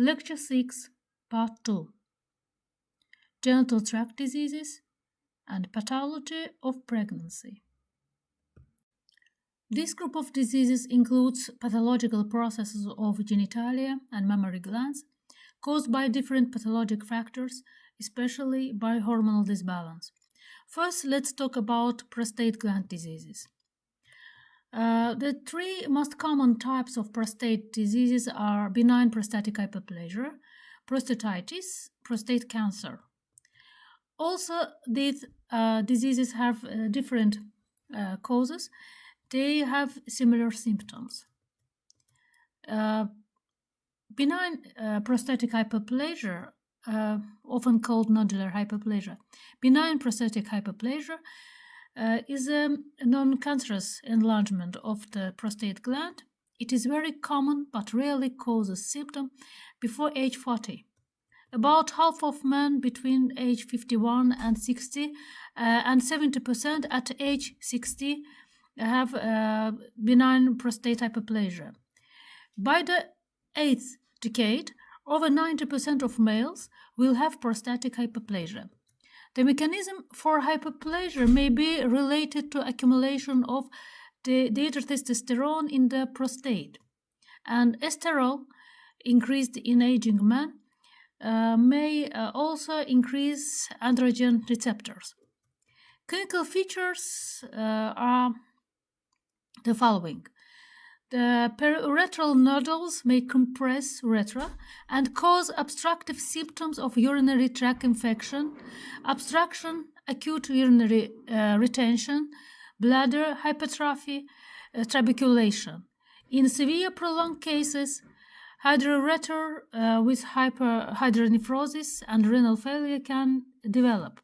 Lecture 6, Part 2, Genital Tract Diseases and Pathology of Pregnancy. This group of diseases includes pathological processes of genitalia and mammary glands caused by different pathologic factors, especially by hormonal disbalance. First, let's talk about prostate gland diseases. The three most common types of prostate diseases are benign prostatic hyperplasia, prostatitis, prostate cancer. Also, these diseases have different causes. They have similar symptoms. Benign prostatic hyperplasia, often called nodular hyperplasia. Benign prostatic hyperplasia is a non-cancerous enlargement of the prostate gland. It is very common but rarely causes symptoms before age 40. About half of men between age 51 and 60 and 70% at age 60 have benign prostate hyperplasia. By the 8th decade, over 90% of males will have prostatic hyperplasia. The mechanism for hyperplasia may be related to accumulation of the dihydrotestosterone in the prostate, and estrol, increased in aging men, may also increase androgen receptors. Clinical features are the following. The periurethral nodules may compress urethra and cause obstructive symptoms of urinary tract infection, obstruction, acute urinary retention, bladder hypertrophy, trabeculation. In severe prolonged cases, hydroureter with hydronephrosis and renal failure can develop.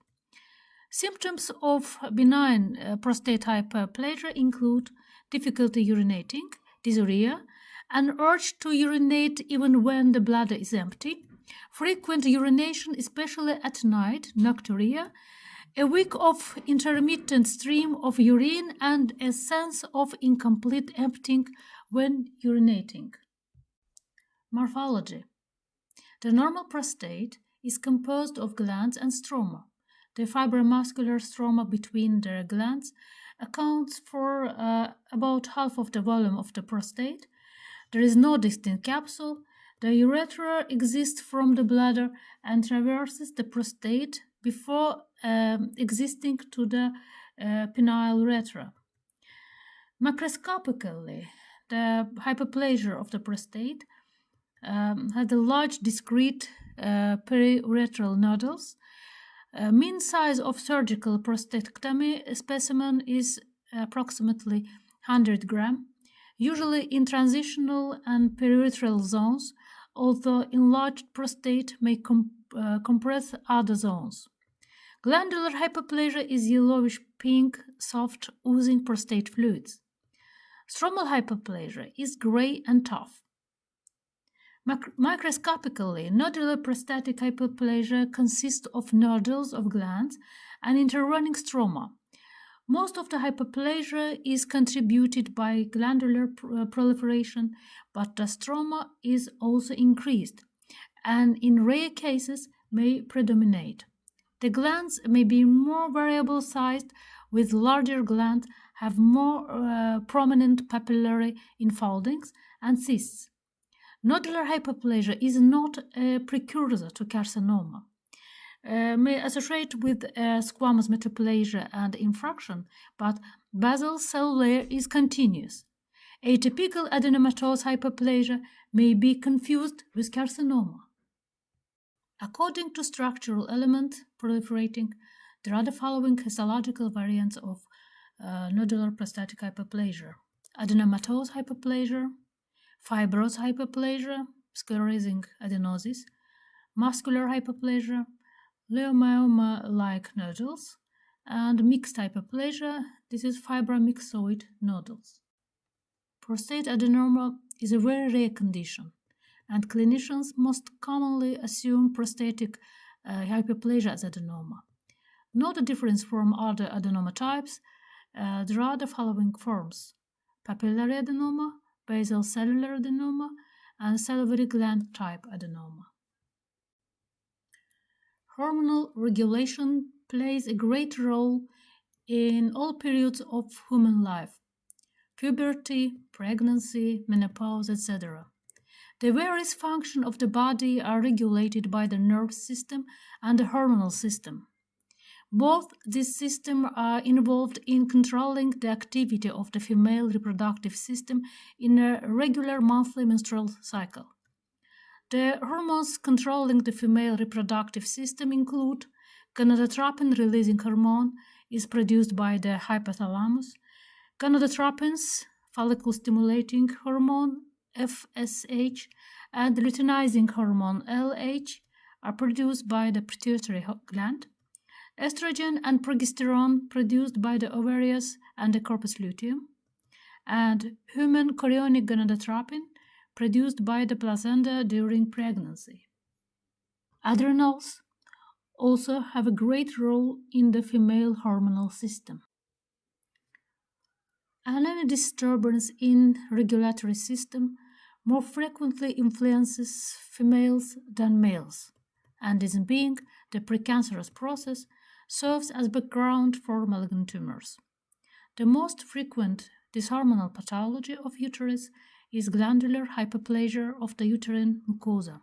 Symptoms of benign prostate hyperplasia include difficulty urinating, dysuria, an urge to urinate even when the bladder is empty, frequent urination, especially at night, nocturia, a week of intermittent stream of urine, and a sense of incomplete emptying when urinating. Morphology. The normal prostate is composed of glands and stroma. The fibromuscular stroma between the glands accounts for about half of the volume of the prostate. There is no distinct capsule. The urethra exists from the bladder and traverses the prostate before existing to the penile urethra. Macroscopically, the hyperplasia of the prostate has a large discrete periurethral nodules. Mean size of surgical prostatectomy specimen is approximately 100 gram, usually in transitional and periurethral zones, although enlarged prostate may compress other zones. Glandular hyperplasia is yellowish-pink, soft, oozing prostate fluids. Stromal hyperplasia is gray and tough. Microscopically, nodular prostatic hyperplasia consists of nodules of glands and interrunning stroma. Most of the hyperplasia is contributed by glandular proliferation, but the stroma is also increased and in rare cases may predominate. The glands may be more variable sized, with larger glands have more prominent papillary infoldings and cysts. Nodular hyperplasia is not a precursor to carcinoma. May associate with squamous metaplasia and infraction, but basal cell layer is continuous. Atypical adenomatous hyperplasia may be confused with carcinoma. According to structural element proliferating, there are the following histological variants of nodular prostatic hyperplasia: adenomatous hyperplasia, fibrous hyperplasia, sclerosing adenosis, muscular hyperplasia, leiomyoma-like nodules, and mixed hyperplasia. This is fibromyxoid nodules. Prostate adenoma is a very rare condition, and clinicians most commonly assume prostatic hyperplasia as adenoma. Note the difference from other adenoma types. There are the following forms: papillary adenoma, basal cellular adenoma, and salivary gland type adenoma. Hormonal regulation plays a great role in all periods of human life: puberty, pregnancy, menopause, etc. The various functions of the body are regulated by the nervous system and the hormonal system. Both these systems are involved in controlling the activity of the female reproductive system in a regular monthly menstrual cycle. The hormones controlling the female reproductive system include gonadotropin-releasing hormone is produced by the hypothalamus, gonadotropins, follicle-stimulating hormone, FSH, and luteinizing hormone, LH, are produced by the pituitary gland, estrogen and progesterone produced by the ovaries and the corpus luteum, and human chorionic gonadotropin produced by the placenta during pregnancy. Adrenals also have a great role in the female hormonal system. Any disturbance in regulatory system more frequently influences females than males, and this being the precancerous process serves as background for malignant tumors. The most frequent dyshormonal pathology of uterus is glandular hyperplasia of the uterine mucosa,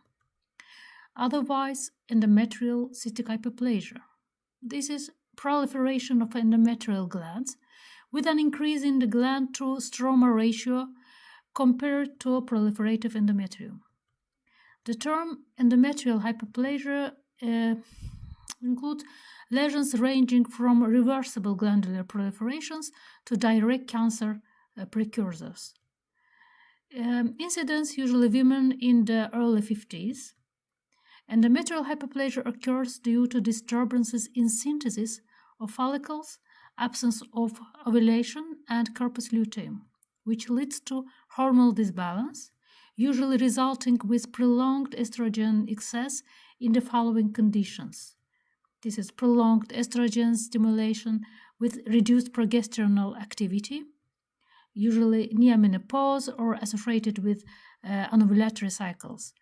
otherwise endometrial cystic hyperplasia. This is proliferation of endometrial glands with an increase in the gland to stroma ratio compared to proliferative endometrium. The term endometrial hyperplasia includes lesions ranging from reversible glandular proliferations to direct cancer precursors. Incidence usually women in the early 50s. Endometrial hyperplasia occurs due to disturbances in synthesis of follicles, absence of ovulation, and corpus luteum, which leads to hormonal disbalance, usually resulting with prolonged estrogen excess in the following conditions. This is prolonged estrogen stimulation with reduced progesteronal activity, usually near menopause or associated with anovulatory cycles,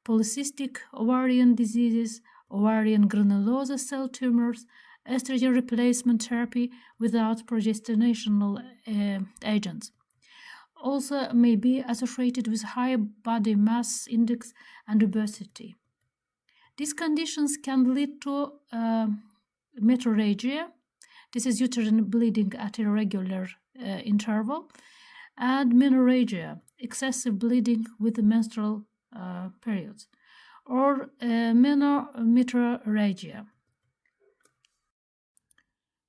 polycystic ovarian diseases, ovarian granulosa cell tumors, estrogen replacement therapy without progestational agents. Also may be associated with high body mass index and obesity. These conditions can lead to metrorrhagia. This is uterine bleeding at irregular interval, and menorrhagia, excessive bleeding with the menstrual periods, or menorrhagia.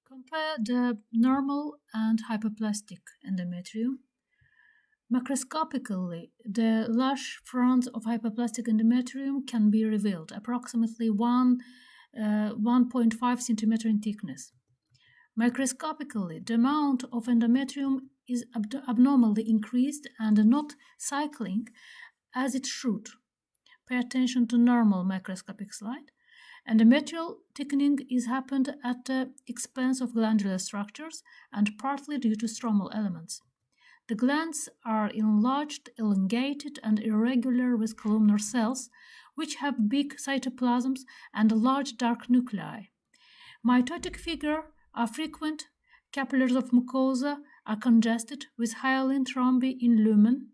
Compare the normal and hyperplastic endometrium. Macroscopically, the large front of hyperplastic endometrium can be revealed, approximately 1.5 centimeter in thickness. Microscopically, the amount of endometrium is abnormally increased and not cycling as it should. Pay attention to normal microscopic slide. Endometrial thickening is happened at the expense of glandular structures and partly due to stromal elements. The glands are enlarged, elongated, and irregular with columnar cells, which have big cytoplasms and large dark nuclei. Mitotic figures are frequent. Capillaries of mucosa are congested with hyaline thrombi in lumen.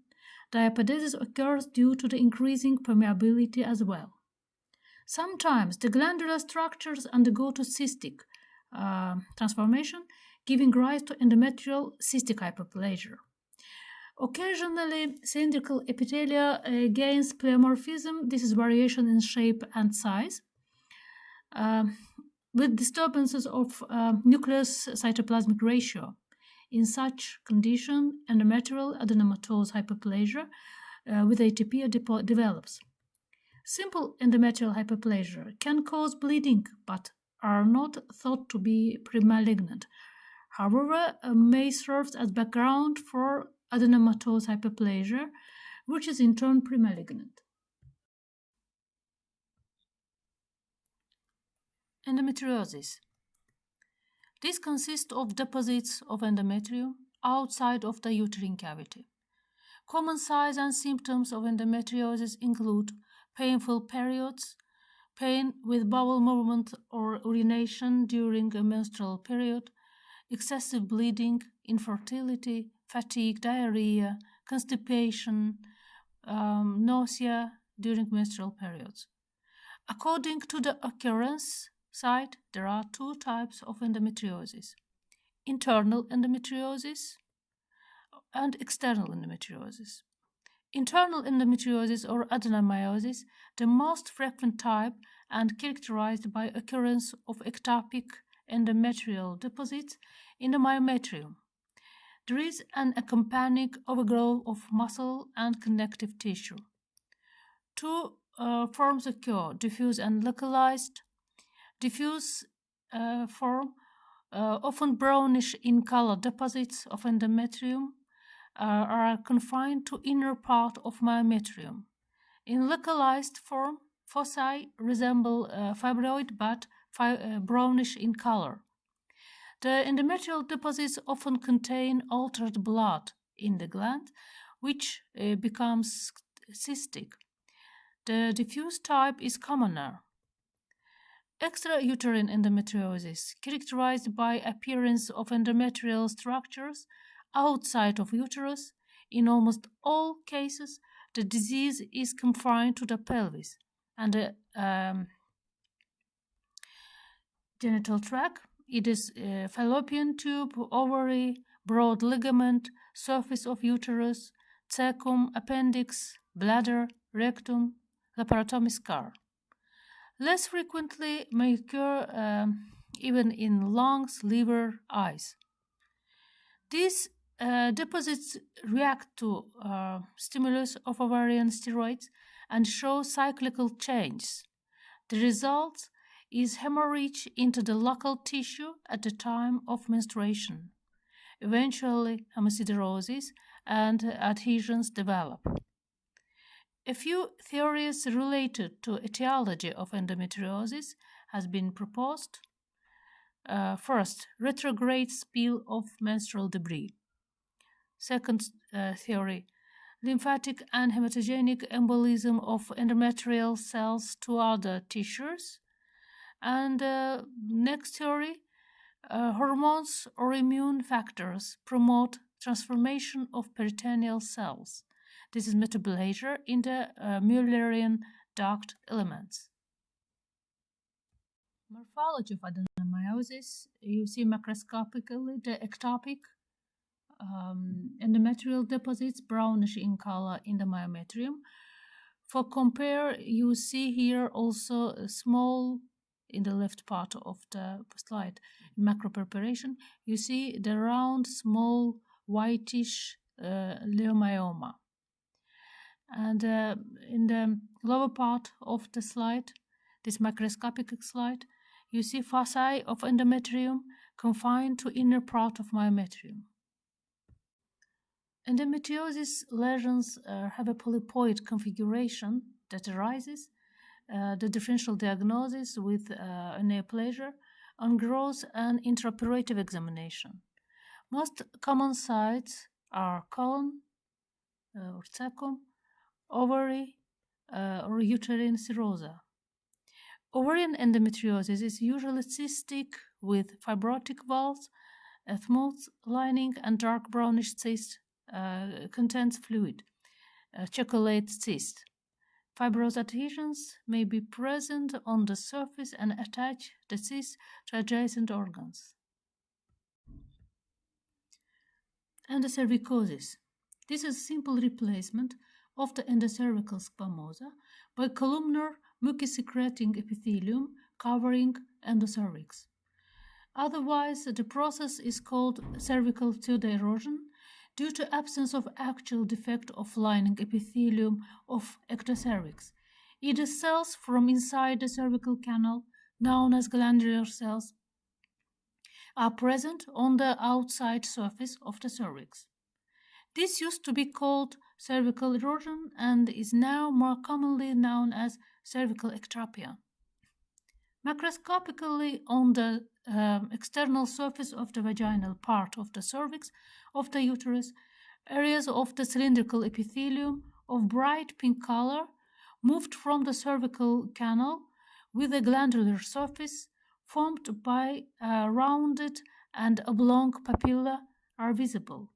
Diapedesis occurs due to the increasing permeability as well. Sometimes the glandular structures undergo to cystic transformation, giving rise to endometrial cystic hyperplasia. Occasionally, cylindrical epithelia gains pleomorphism. This is variation in shape and size, with disturbances of nucleus cytoplasmic ratio. In such condition, endometrial adenomatous hyperplasia with atypia develops. Simple endometrial hyperplasia can cause bleeding, but are not thought to be premalignant. However, may serve as background for adenomatous hyperplasia, which is in turn premalignant. Endometriosis. This consists of deposits of endometrium outside of the uterine cavity. Common signs and symptoms of endometriosis include painful periods, pain with bowel movement or urination during a menstrual period, excessive bleeding, infertility, fatigue, diarrhea, constipation, nausea during menstrual periods. According to the occurrence site, there are two types of endometriosis: internal endometriosis and external endometriosis. Internal endometriosis or adenomyosis, the most frequent type and characterized by occurrence of ectopic endometrial deposits in the myometrium. There is an accompanying overgrowth of muscle and connective tissue. Two forms occur: diffuse and localized. Diffuse form, often brownish in color deposits of endometrium, are confined to inner part of myometrium. In localized form, foci resemble fibroid but brownish in color. The endometrial deposits often contain altered blood in the gland, which becomes cystic. The diffuse type is commoner. Extrauterine endometriosis, characterized by appearance of endometrial structures outside of uterus. In almost all cases, the disease is confined to the pelvis and the genital tract. It is fallopian tube, ovary, broad ligament, surface of uterus, cecum, appendix, bladder, rectum, laparotomy scar. Less frequently may occur even in lungs, liver, eyes. These deposits react to stimulus of ovarian steroids and show cyclical changes. The result is hemorrhage into the local tissue at the time of menstruation. Eventually, hemosiderosis and adhesions develop. A few theories related to etiology of endometriosis has been proposed. First, retrograde spill of menstrual debris. Second theory, lymphatic and hematogenic embolism of endometrial cells to other tissues. And next theory, hormones or immune factors promote transformation of peritoneal cells. This is metaplasia in the Mullerian duct elements. Morphology of adenomyosis, you see macroscopically the ectopic endometrial deposits, brownish in color in the myometrium. For compare, you see here also a small, in the left part of the slide, macro preparation, you see the round, small, whitish leiomyoma. And in the lower part of the slide, this macroscopic slide, you see foci of endometrium confined to inner part of myometrium. Endometriosis lesions have a polypoid configuration that arises. The differential diagnosis with neoplasia on gross and intraoperative examination. Most common sites are colon or cecum, ovary, or uterine serosa. Ovarian endometriosis is usually cystic with fibrotic valves, a smooth lining, and dark brownish cyst contains fluid, chocolate cyst. Fibrous adhesions may be present on the surface and attach the cyst to adjacent organs. Endocervicosis. This is a simple replacement of the endocervical squamosa by columnar mucus-secreting epithelium covering endocervix. Otherwise, the process is called cervical pseudoerosion due to absence of actual defect of lining epithelium of ectocervix. Either cells from inside the cervical canal, known as glandular cells, are present on the outside surface of the cervix. This used to be called cervical erosion and is now more commonly known as cervical ectropion. Macroscopically on the external surface of the vaginal part of the cervix of the uterus, areas of the cylindrical epithelium of bright pink color moved from the cervical canal with a glandular surface formed by a rounded and oblong papilla are visible.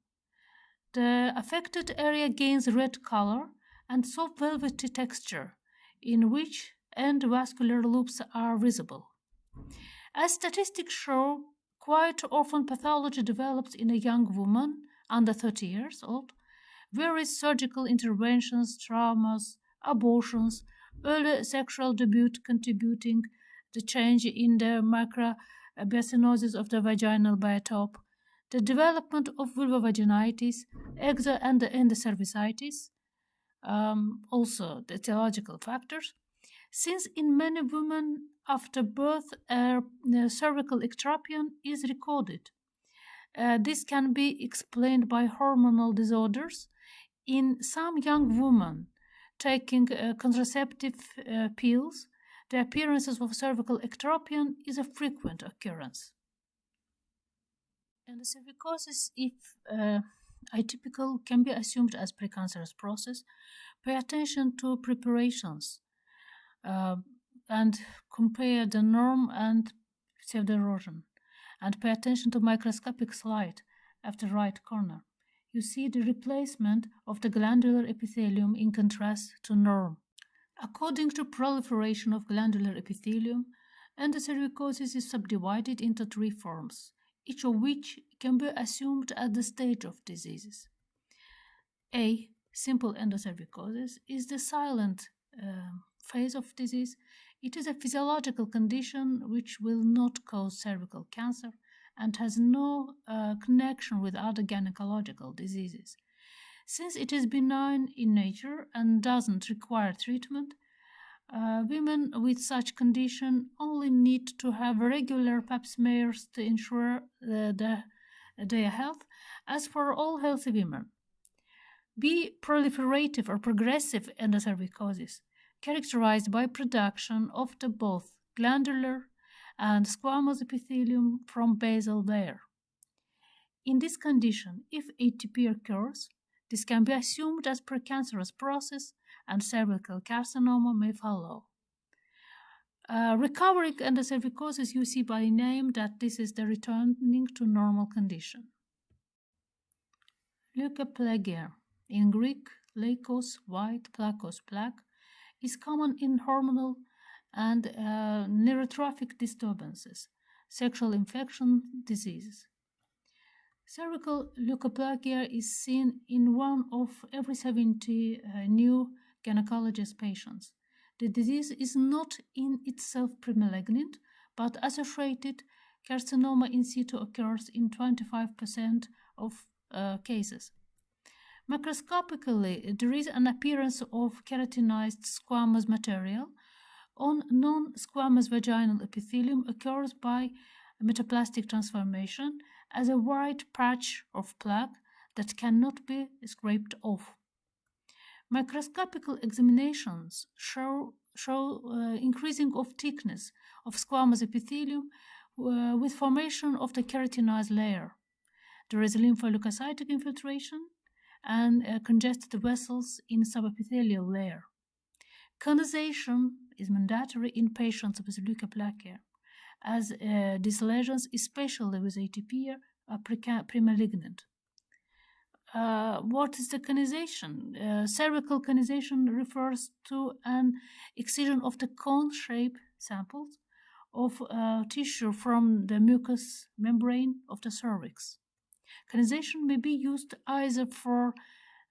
The affected area gains red color and soft velvety texture, in which endovascular loops are visible. As statistics show, quite often pathology develops in a young woman under 30 years old. Various surgical interventions, traumas, abortions, early sexual debut contributing the change in the microbiocinosis of the vaginal biotope, the development of vulvovaginitis, and endocervicitis, also the etiological factors. Since in many women after birth a cervical ectropion is recorded, this can be explained by hormonal disorders. In some young women taking contraceptive pills, the appearance of cervical ectropion is a frequent occurrence. And the cervicosis, if atypical, can be assumed as precancerous process. Pay attention to preparations and compare the norm and pseudo-erosion. And pay attention to microscopic slide after right corner. You see the replacement of the glandular epithelium in contrast to norm. According to proliferation of glandular epithelium, endocervicosis is subdivided into 3 forms, each of which can be assumed at the stage of diseases. A. Simple endocervicosis is the silent phase of disease. It is a physiological condition which will not cause cervical cancer and has no connection with other gynecological diseases. Since it is benign in nature and doesn't require treatment, women with such condition only need to have regular pap smears to ensure their health, as for all healthy women. B. Proliferative or progressive endocervicosis, characterized by production of the both glandular and squamous epithelium from basal layer. In this condition, if ATP occurs, this can be assumed as precancerous process and cervical carcinoma may follow. Recovering endocervicosis, you see by name that this is the returning to normal condition. Leukoplakia, in Greek, leukos, white, plakos, plaque, is common in hormonal and neurotrophic disturbances, sexual infection diseases. Cervical leukoplakia is seen in 1 of every 70 new gynecologist patients. The disease is not in itself premalignant, but associated carcinoma in situ occurs in 25% of cases. Macroscopically, there is an appearance of keratinized squamous material on non-squamous vaginal epithelium occurs by metaplastic transformation as a white patch of plaque that cannot be scraped off. Microscopical examinations show increasing of thickness of squamous epithelium with formation of the keratinized layer. There is lympholucocytic infiltration and congested vessels in subepithelial layer. Conization is mandatory in patients with leukoplakia, as these lesions, especially with ATP, are premalignant. What is the conization? Cervical conization refers to an excision of the cone-shaped samples of tissue from the mucous membrane of the cervix. Conization may be used either for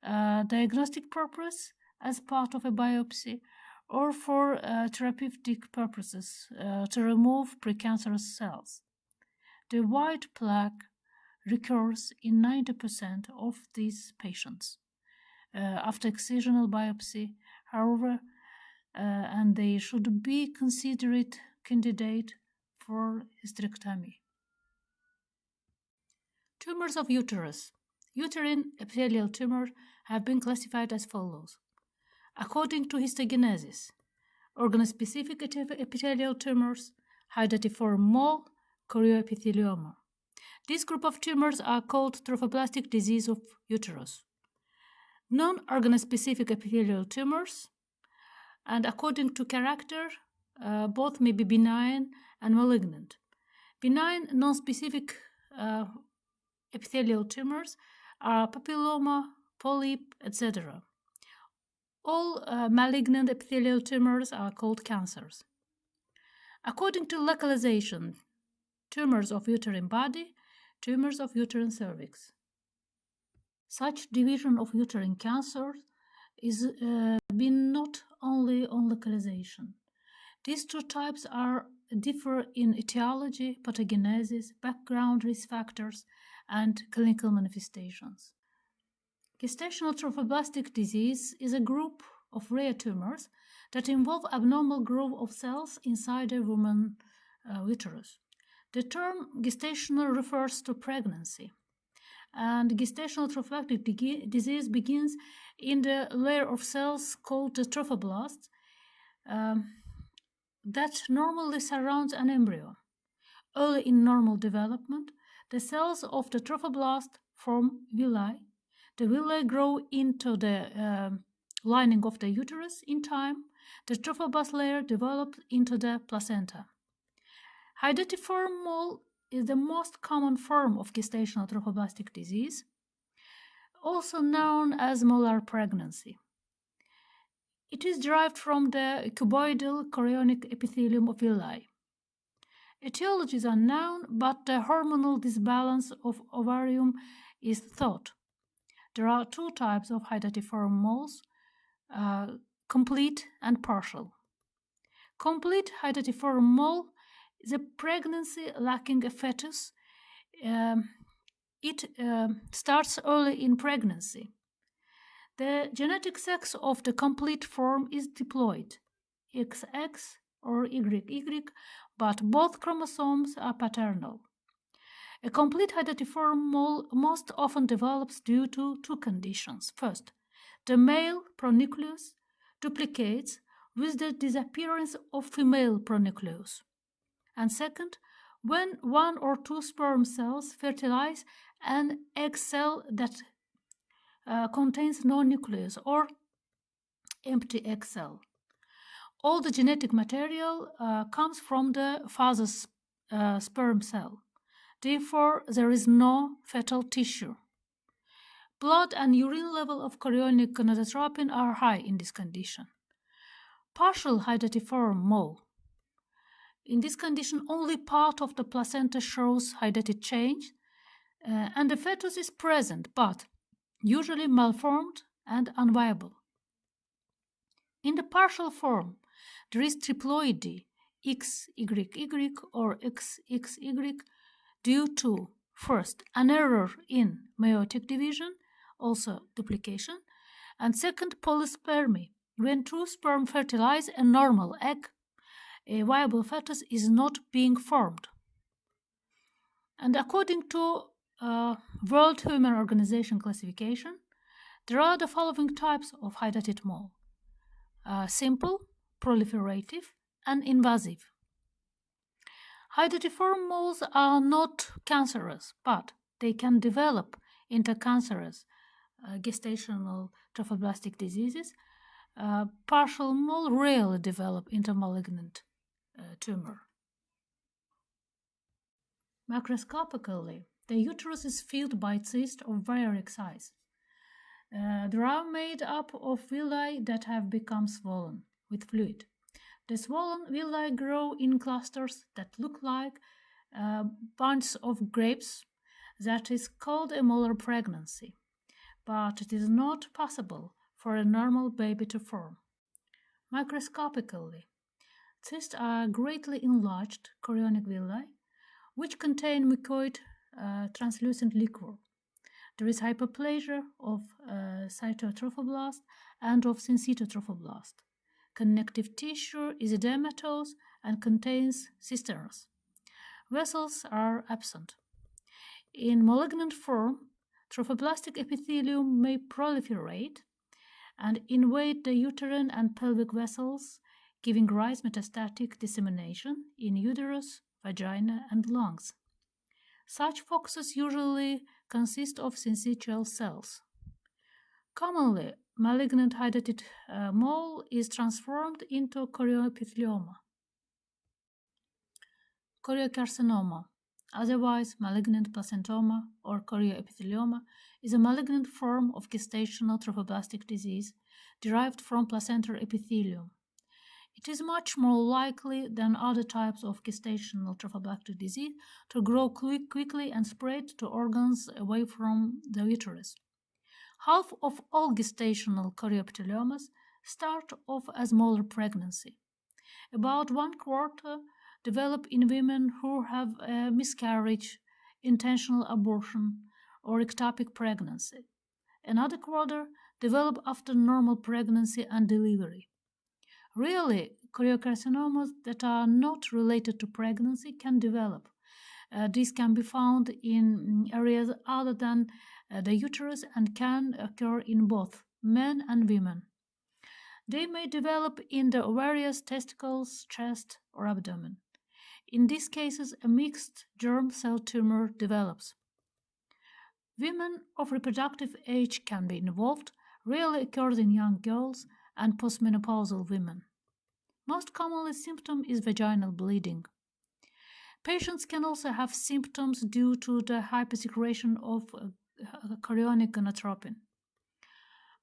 diagnostic purpose as part of a biopsy or for therapeutic purposes to remove precancerous cells. The white plaque recurs in 90% of these patients after excisional biopsy, however, and they should be considered candidate for hysterectomy. Tumors of uterus. Uterine epithelial tumors have been classified as follows. According to histogenesis, organ-specific epithelial tumors, hydatiform mole, chorioepithelioma. This group of tumors are called trophoblastic disease of uterus. non-organ-specific epithelial tumors, and according to character, both may be benign and malignant. Benign, non-specific epithelial tumors are papilloma, polyp, etc. All malignant epithelial tumors are called cancers. According to localization, tumors of uterine body, tumors of uterine cervix. Such division of uterine cancer is been not only on localization. These two types differ in etiology, pathogenesis, background risk factors, and clinical manifestations. Gestational trophoblastic disease is a group of rare tumors that involve abnormal growth of cells inside a woman's uterus. The term gestational refers to pregnancy, and gestational trophoblastic disease begins in the layer of cells called the trophoblasts that normally surrounds an embryo. Early in normal development, the cells of the trophoblast form villi. The villi grow into the lining of the uterus. In time, the trophoblast layer develops into the placenta. Hydatiform mole is the most common form of gestational trophoblastic disease, also known as molar pregnancy. It is derived from the cuboidal chorionic epithelium of villi. Etiology is unknown, but the hormonal disbalance of ovarium is thought. There are two types of hydatiform moles, complete and partial. Complete hydatiform mole is a pregnancy lacking a fetus. It starts early in pregnancy. The genetic sex of the complete form is diploid, XX or YY, but both chromosomes are paternal. A complete hydatiform mole most often develops due to two conditions. First, the male pronucleus duplicates with the disappearance of female pronucleus. And second, when one or two sperm cells fertilize an egg cell that contains no nucleus or empty egg cell. All the genetic material comes from the father's sperm cell. Therefore, there is no fetal tissue. Blood and urine level of chorionic gonadotropin are high in this condition. Partial hydatiform mole. In this condition, only part of the placenta shows hydatid change, and the fetus is present, but usually malformed and unviable. In the partial form, there is triploidy, XYY or XXY, due to, first, an error in meiotic division, also duplication, and second, polyspermy. When two sperm fertilize a normal egg, a viable fetus is not being formed. And according to World Human Organization classification, there are the following types of hydatid mole: simple, proliferative, and invasive. Hydatiform moles are not cancerous, but they can develop into cancerous gestational trophoblastic diseases. Partial mole rarely develop into malignant tumor. Macroscopically, the uterus is filled by cysts of varying size. They are made up of villi that have become swollen with fluid. The swollen villi grow in clusters that look like bunches of grapes. That is called a molar pregnancy, but it is not possible for a normal baby to form. Microscopically, cysts are greatly enlarged chorionic villi, which contain mucoid translucent liquor. There is hyperplasia of cytotrophoblast and of syncytotrophoblast. Connective tissue is edematous and contains cisterns. Vessels are absent. In malignant form, trophoblastic epithelium may proliferate and invade the uterine and pelvic vessels, giving rise metastatic dissemination in uterus, vagina, and lungs. Such focuses usually consist of syncytial cells. Commonly, malignant hydatid mole is transformed into chorioepithelioma. Choriocarcinoma, otherwise malignant placentoma or chorioepithelioma, is a malignant form of gestational trophoblastic disease derived from placental epithelium. It is much more likely than other types of gestational trophoblastic disease to grow quickly and spread to organs away from the uterus. Half of all gestational chorioepitheliomas start off as smaller pregnancy. About 1/4 develop in women who have a miscarriage, intentional abortion, or ectopic pregnancy. Another quarter develop after normal pregnancy and delivery. Really, choriocarcinomas that are not related to pregnancy can develop. These can be found in areas other than the uterus and can occur in both men and women. They may develop in the ovaries, testicles, chest, or abdomen. In these cases, a mixed germ cell tumor develops. Women of reproductive age can be involved, rarely occurs in young girls and postmenopausal women. Most commonly, symptom is vaginal bleeding. Patients can also have symptoms due to the hypersecretion of chorionic gonadotropin.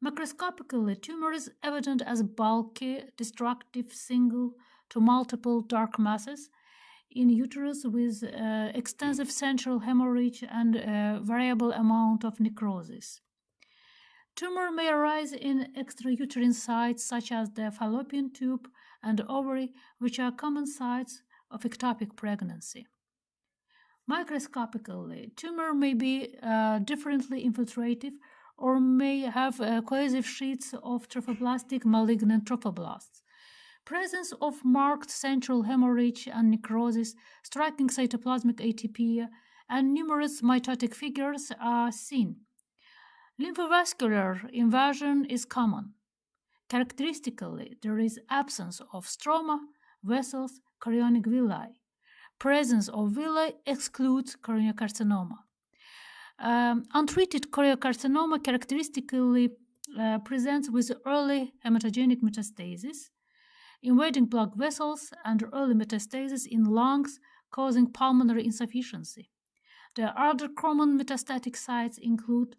Macroscopically, tumor is evident as bulky, destructive single to multiple dark masses in uterus with extensive central hemorrhage and a variable amount of necrosis. Tumor may arise in extrauterine sites such as the fallopian tube and ovary, which are common sites of ectopic pregnancy. Microscopically, tumor may be differently infiltrative or may have cohesive sheets of trophoblastic malignant trophoblasts. Presence of marked central hemorrhage and necrosis, striking cytoplasmic atypia, and numerous mitotic figures are seen. Lymphovascular invasion is common. Characteristically, there is absence of stroma, vessels, chorionic villi. Presence of villi excludes choriocarcinoma. Untreated choriocarcinoma characteristically presents with early hematogenic metastasis, invading blood vessels, and early metastasis in lungs, causing pulmonary insufficiency. The other common metastatic sites include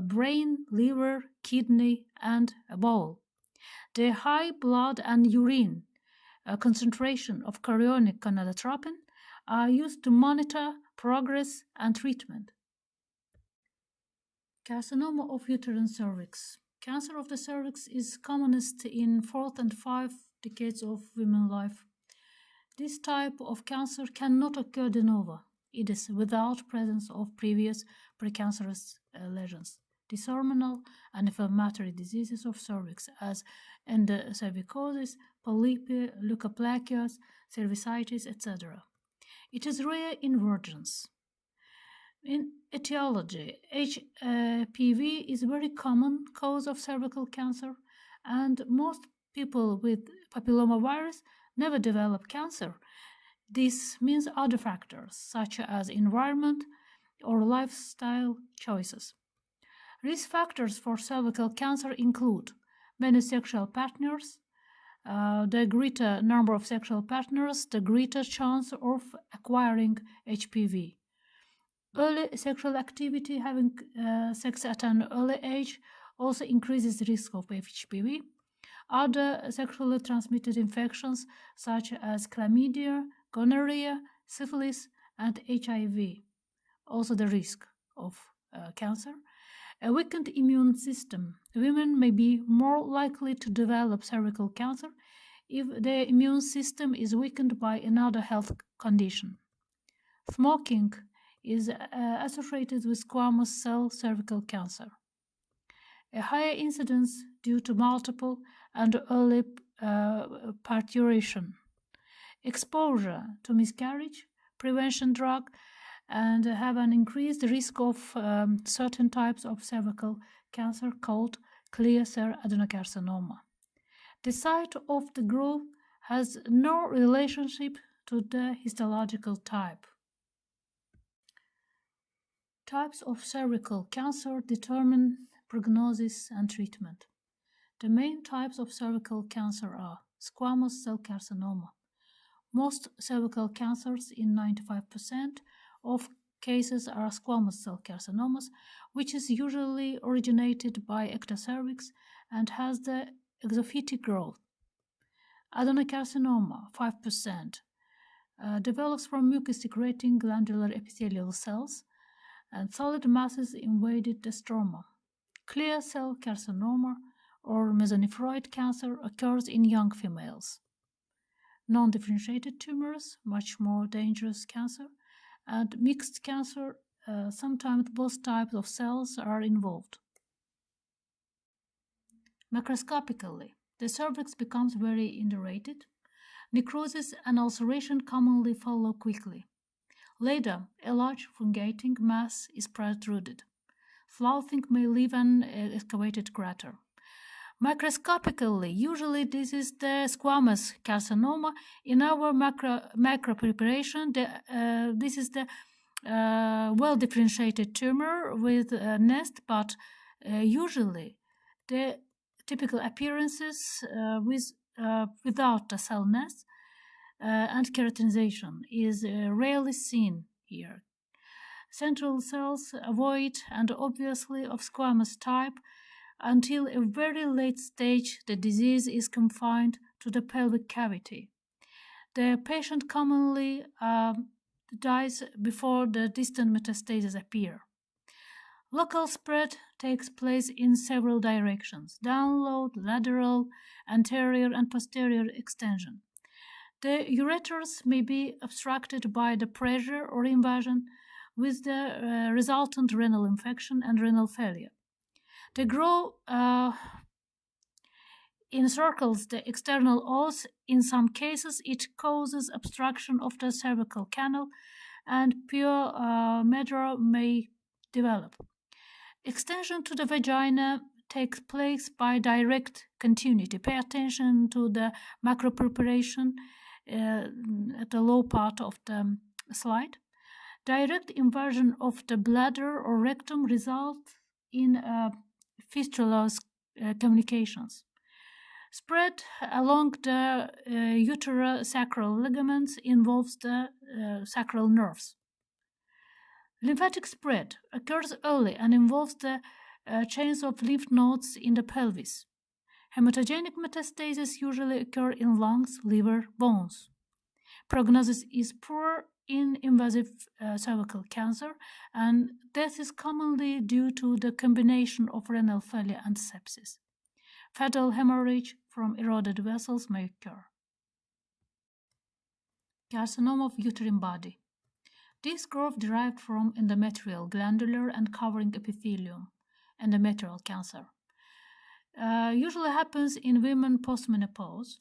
brain, liver, kidney, and bowel. The high blood and urine concentration of chorionic gonadotropin are used to monitor progress and treatment. Carcinoma of uterine cervix. Cancer of the cervix is commonest in 4th and 5th decades of women's life. This type of cancer cannot occur de novo. It is without presence of previous precancerous lesions, dyshormonal and inflammatory diseases of cervix as endocervicosis, polypi, leukoplakias, cervicitis, etc. It is rare in virgins. In etiology, HPV is a very common cause of cervical cancer, and most people with papillomavirus never develop cancer. This means other factors, such as environment or lifestyle choices. Risk factors for cervical cancer include many sexual partners. The greater number of sexual partners, the greater chance of acquiring HPV. Early sexual activity, having sex at an early age, also increases the risk of HPV. Other sexually transmitted infections, such as chlamydia, gonorrhea, syphilis, and HIV, also the risk of cancer. A weakened immune system. Women may be more likely to develop cervical cancer if their immune system is weakened by another health condition. Smoking is associated with squamous cell cervical cancer. A higher incidence due to multiple and early parturition. Exposure to miscarriage, prevention drug, and have an increased risk of certain types of cervical cancer called clear cell adenocarcinoma. The site of the growth has no relationship to the histological type. Types of cervical cancer determine prognosis, and treatment. The main types of cervical cancer are squamous cell carcinoma. Most cervical cancers, in 95% of cases, are squamous cell carcinomas, which is usually originated by ectocervix and has the exophytic growth. Adenocarcinoma, 5%, develops from mucus-secreting glandular epithelial cells, and solid masses invaded the stroma. Clear cell carcinoma or mesonephroid cancer occurs in young females. Non-differentiated tumors, much more dangerous cancer, and mixed cancer, sometimes both types of cells are involved. Macroscopically, the cervix becomes very indurated. Necrosis and ulceration commonly follow quickly. Later, a large fungating mass is protruded. Flouting may leave an excavated crater. Macroscopically, usually this is the squamous carcinoma. In our macro preparation, this is the well-differentiated tumor with a nest, but usually the typical appearances without the cell nest and keratinization is rarely seen here. Central cells avoid and obviously of squamous type. Until a very late stage, the disease is confined to the pelvic cavity. The patient commonly dies before the distant metastases appear. Local spread takes place in several directions: download, lateral, anterior, and posterior extension. The ureters may be obstructed by the pressure or invasion, with the resultant renal infection and renal failure. They grow encircles the external os. In some cases, it causes obstruction of the cervical canal, and pure medulla may develop. Extension to the vagina takes place by direct continuity. Pay attention to the macro preparation at the low part of the slide. Direct inversion of the bladder or rectum results in fistulous communications. Spread along the uterosacral ligaments involves the sacral nerves. Lymphatic spread occurs early and involves the chains of lymph nodes in the pelvis. Hematogenic metastases usually occur in lungs, liver, bones. Prognosis is poor in invasive cervical cancer, and death is commonly due to the combination of renal failure and sepsis. Fatal hemorrhage from eroded vessels may occur. Carcinoma of uterine body. This growth derived from endometrial, glandular, and covering epithelium, endometrial cancer. Usually happens in women postmenopause.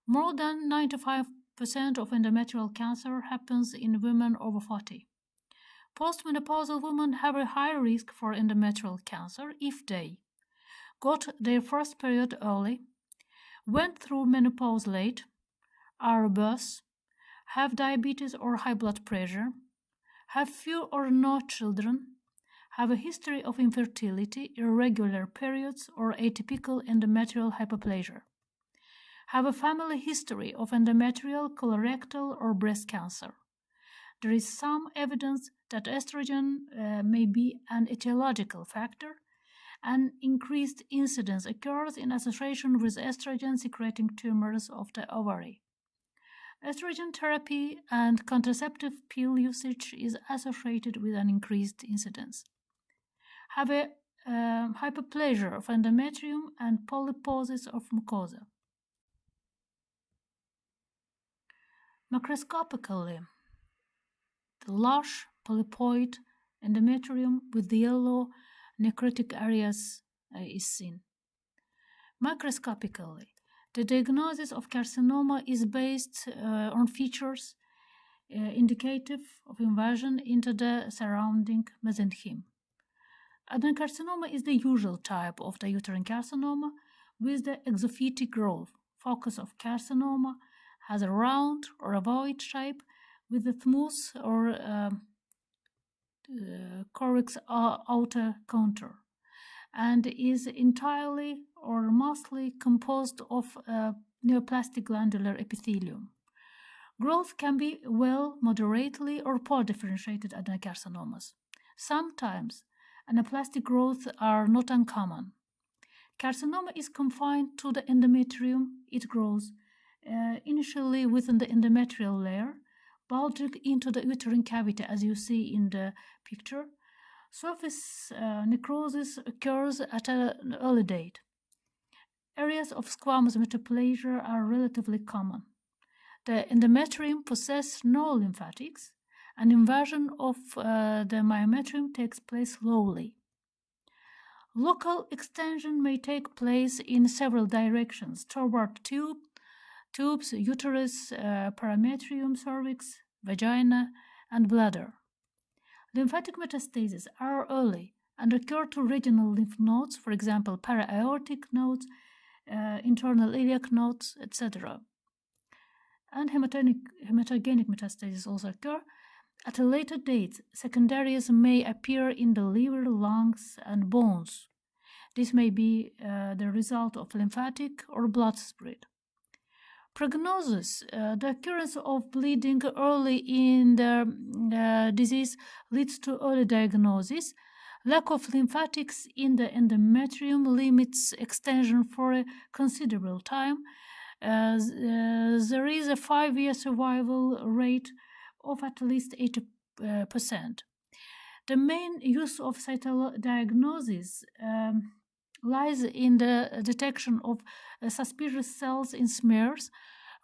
More than 95% of endometrial cancer happens in women over 40. Postmenopausal women have a higher risk for endometrial cancer if they got their first period early, went through menopause late, are obese, have diabetes or high blood pressure, have few or no children, have a history of infertility, irregular periods, or atypical endometrial hyperplasia, have a family history of endometrial, colorectal, or breast cancer. There is some evidence that estrogen may be an etiological factor. An increased incidence occurs in association with estrogen-secreting tumors of the ovary. Estrogen therapy and contraceptive pill usage is associated with an increased incidence. Have a hyperplasia of endometrium and polyposis of mucosa. Macroscopically, the large polypoid endometrium with the yellow necrotic areas is seen. Macroscopically, the diagnosis of carcinoma is based on features indicative of invasion into the surrounding mesenchyme. Adenocarcinoma is the usual type of the uterine carcinoma with the exophytic growth. Focus of carcinoma has a round or ovoid shape with a smooth or convex outer contour. and is entirely or mostly composed of neoplastic glandular epithelium. Growth can be well, moderately, or poor differentiated adenocarcinomas. Sometimes anaplastic growth are not uncommon. Carcinoma is confined to the endometrium. It grows initially within the endometrial layer, bulging into the uterine cavity, as you see in the picture. Surface necrosis occurs at an early date. Areas of squamous metaplasia are relatively common. The endometrium possesses no lymphatics, and invasion of the myometrium takes place slowly. Local extension may take place in several directions toward tubes, uterus, parametrium, cervix, vagina, and bladder. Lymphatic metastases are early and occur to regional lymph nodes, for example, para-aortic nodes, internal iliac nodes, etc. And hematogenic metastases also occur. At a later date, secondaries may appear in the liver, lungs, and bones. This may be the result of lymphatic or blood spread. Prognosis: the occurrence of bleeding early in the disease leads to early diagnosis. Lack of lymphatics in the endometrium limits extension for a considerable time. There is a 5-year survival rate of at least 80%. The main use of cytodiagnosis lies in the detection of suspicious cells in smears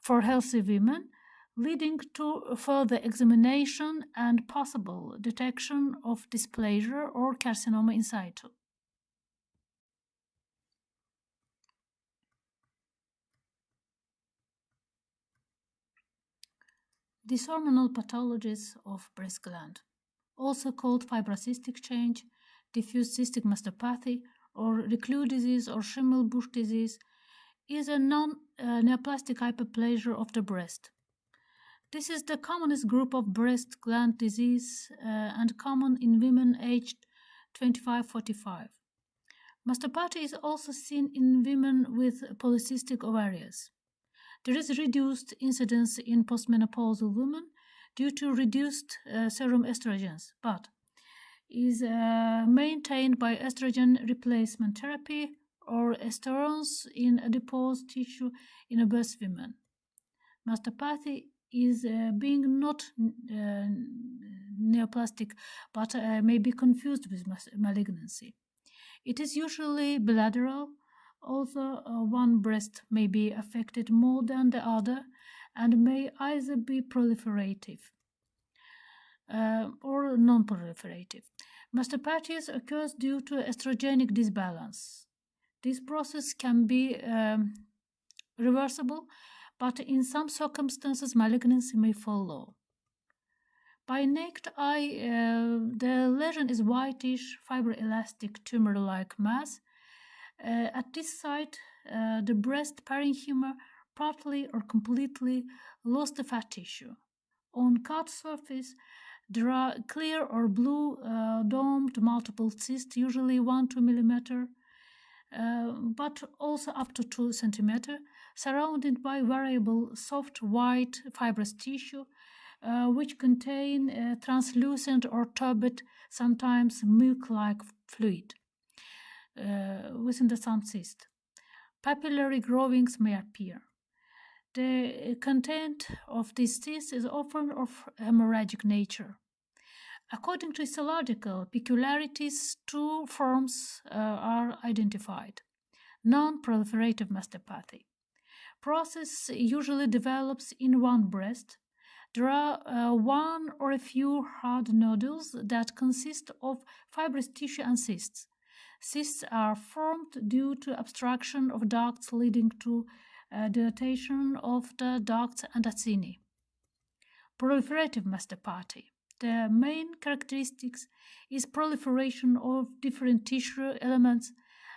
for healthy women, leading to further examination and possible detection of dysplasia or carcinoma in situ. Dyshormonal pathologies of breast gland, also called fibrocystic change, diffuse cystic mastopathy, or Reclus disease or Schimmelbusch disease, is a non-neoplastic hyperplasia of the breast. This is the commonest group of breast gland disease and common in women aged 25-45. Mastopathy is also seen in women with polycystic ovaries. There is reduced incidence in postmenopausal women due to reduced serum estrogens, but is maintained by estrogen replacement therapy or esterones in adipose tissue in obese women. Mastopathy is being not neoplastic, but may be confused with malignancy. It is usually bilateral, although one breast may be affected more than the other and may either be proliferative or non-proliferative. Mastopathy occurs due to estrogenic disbalance. This process can be reversible, but in some circumstances malignancy may follow. By naked eye, the lesion is whitish, fibroelastic tumor-like mass. At this site, the breast parenchyma partly or completely lost the fat tissue. On cut surface, there are clear or blue domed multiple cysts, usually 1-2 mm, but also up to 2 cm, surrounded by variable soft white fibrous tissue, which contain translucent or turbid, sometimes milk-like fluid within the some cyst. Papillary growings may appear. The content of this cyst is often of hemorrhagic nature. According to histological peculiarities, 2 forms are identified. Non-proliferative mastopathy. Process usually develops in one breast. There are one or a few hard nodules that consist of fibrous tissue and cysts. Cysts are formed due to obstruction of ducts leading to dilatation of the ducts and acini. Proliferative mastopathy. The main characteristics is proliferation of different tissue elements,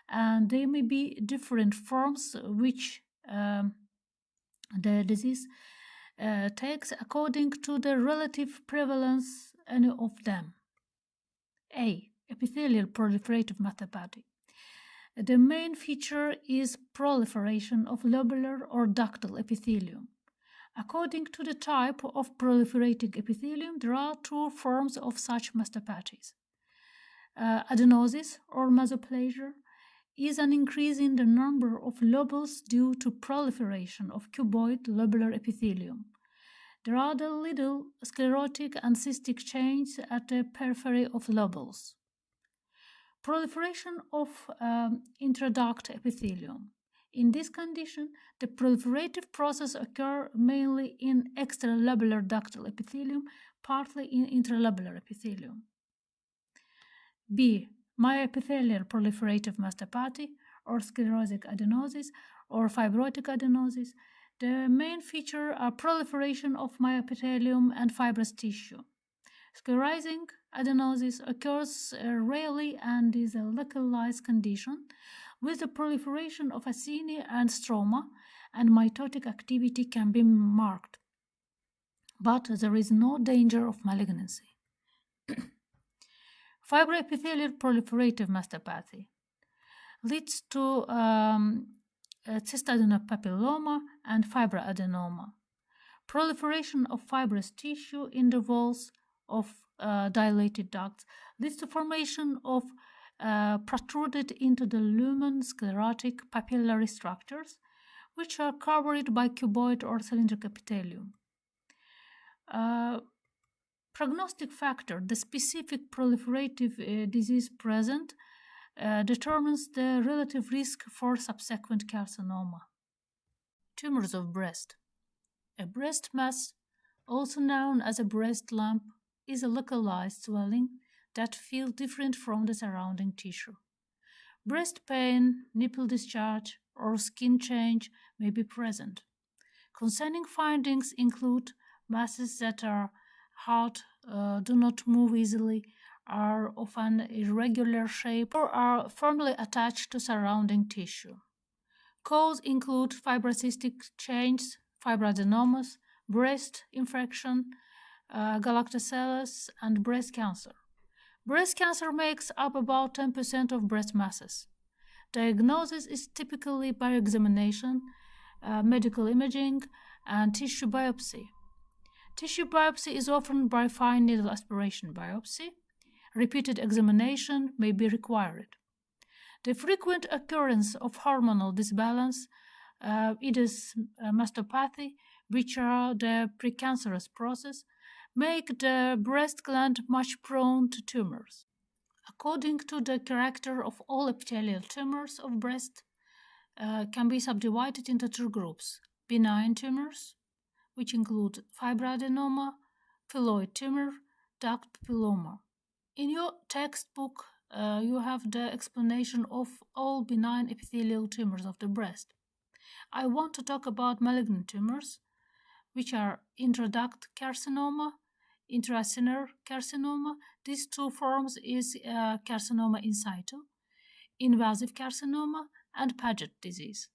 and they may be different forms which the disease takes according to the relative prevalence of them. A. Epithelial proliferative mastopathy. The main feature is proliferation of lobular or ductal epithelium. According to the type of proliferating epithelium, there are two forms of such mastopathies. Adenosis or mesoplasia is an increase in the number of lobules due to proliferation of cuboid lobular epithelium. There are the little sclerotic and cystic changes at the periphery of lobules. Proliferation of intraduct epithelium. In this condition, the proliferative process occurs mainly in extralobular ductal epithelium, partly in intralobular epithelium. B. Myoepithelial proliferative mastopathy or sclerosic adenosis or fibrotic adenosis. The main feature are proliferation of myoepithelium and fibrous tissue. Sclerosing adenosis occurs rarely and is a localized condition with the proliferation of acini and stroma, and mitotic activity can be marked, but there is no danger of malignancy. Fibroepithelial proliferative mastopathy leads to cystadenopapilloma and fibroadenoma. Proliferation of fibrous tissue in the walls of dilated ducts leads to formation of protruded into the lumen sclerotic papillary structures, which are covered by cuboid or cylindrical epithelium. Prognostic factor, the specific proliferative disease present, determines the relative risk for subsequent carcinoma. Tumors of breast. A breast mass, also known as a breast lump, is a localized swelling that feels different from the surrounding tissue. Breast pain, nipple discharge, or skin change may be present. Concerning findings include masses that are hard, do not move easily, are of an irregular shape, or are firmly attached to surrounding tissue. Causes include fibrocystic change, fibroadenomas, breast infection, galactocele, and breast cancer. Breast cancer makes up about 10% of breast masses. Diagnosis is typically by examination, medical imaging, and tissue biopsy. Tissue biopsy is often by fine needle aspiration biopsy. Repeated examination may be required. The frequent occurrence of hormonal disbalance, is mastopathy, which are the precancerous process, make the breast gland much prone to tumors. According to the character of all epithelial tumors of breast, can be subdivided into two groups: benign tumors, which include fibroadenoma, phylloid tumor, duct papilloma. In your textbook, you have the explanation of all benign epithelial tumors of the breast. I want to talk about malignant tumors, which are intraduct carcinoma, intracinar carcinoma. These two forms is carcinoma in situ, invasive carcinoma, and Paget disease.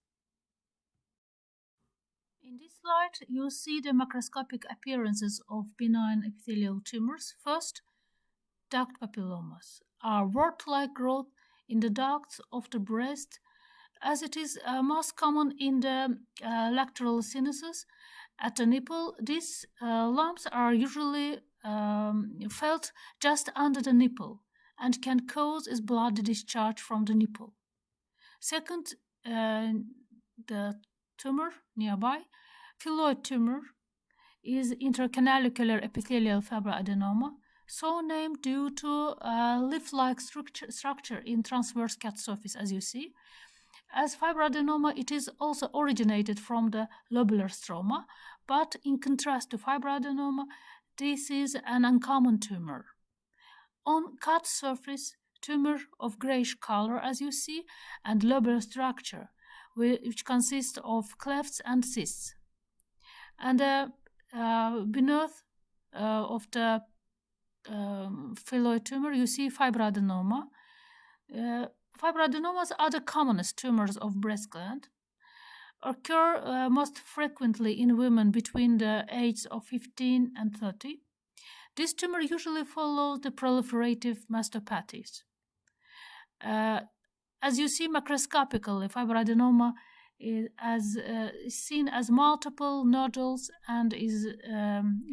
In this slide, you see the macroscopic appearances of benign epithelial tumors. First, duct papillomas are wart-like growth in the ducts of the breast, as it is most common in the lateral sinuses at the nipple. These lumps are usually felt just under the nipple and can cause blood discharge from the nipple. Second, the tumor nearby, phylloid tumor, is intracanalicular epithelial fibroadenoma, so named due to a leaf-like structure in transverse cut surface, as you see. As fibroadenoma, it is also originated from the lobular stroma, but in contrast to fibroadenoma, this is an uncommon tumor. On cut surface, tumor of grayish color, as you see, and lobular structure, which consists of clefts and cysts. And beneath of the phylloid tumor, you see fibroadenoma. Fibroadenomas are the commonest tumors of breast gland, occur most frequently in women between the ages of 15 and 30. This tumor usually follows the proliferative mastopathies. As you see macroscopically, fibroadenoma is seen as multiple nodules and is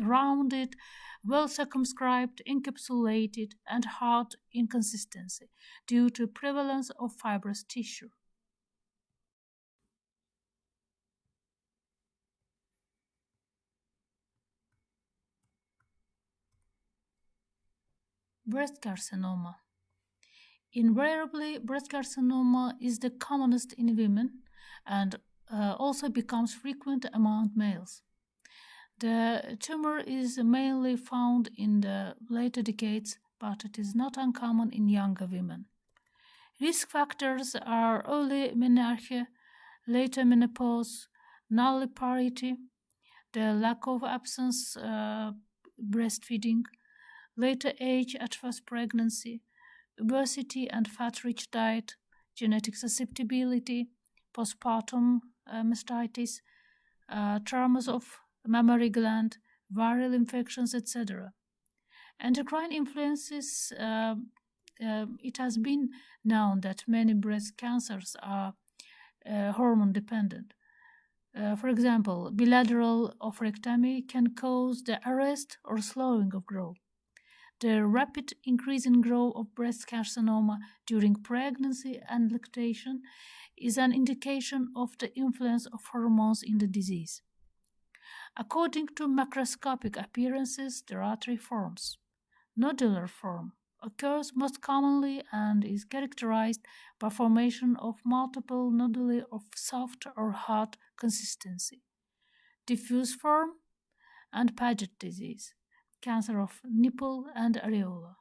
rounded, well circumscribed, encapsulated, and hard in consistency due to prevalence of fibrous tissue. Breast carcinoma. Invariably, breast carcinoma is the commonest in women and also becomes frequent among males. The tumor is mainly found in the later decades, but it is not uncommon in younger women. Risk factors are early menarche, later menopause, nulliparity, the lack of absence breastfeeding, later age at first pregnancy, obesity and fat-rich diet, genetic susceptibility, postpartum mastitis, traumas of mammary gland, viral infections, etc. Endocrine influences. It has been known that many breast cancers are hormone dependent. For example, bilateral oophorectomy can cause the arrest or slowing of growth. The rapid increase in growth of breast carcinoma during pregnancy and lactation is an indication of the influence of hormones in the disease. According to macroscopic appearances, there are three forms. Nodular form occurs most commonly and is characterized by formation of multiple noduli of soft or hard consistency. Diffuse form and Paget disease, cancer of nipple and areola.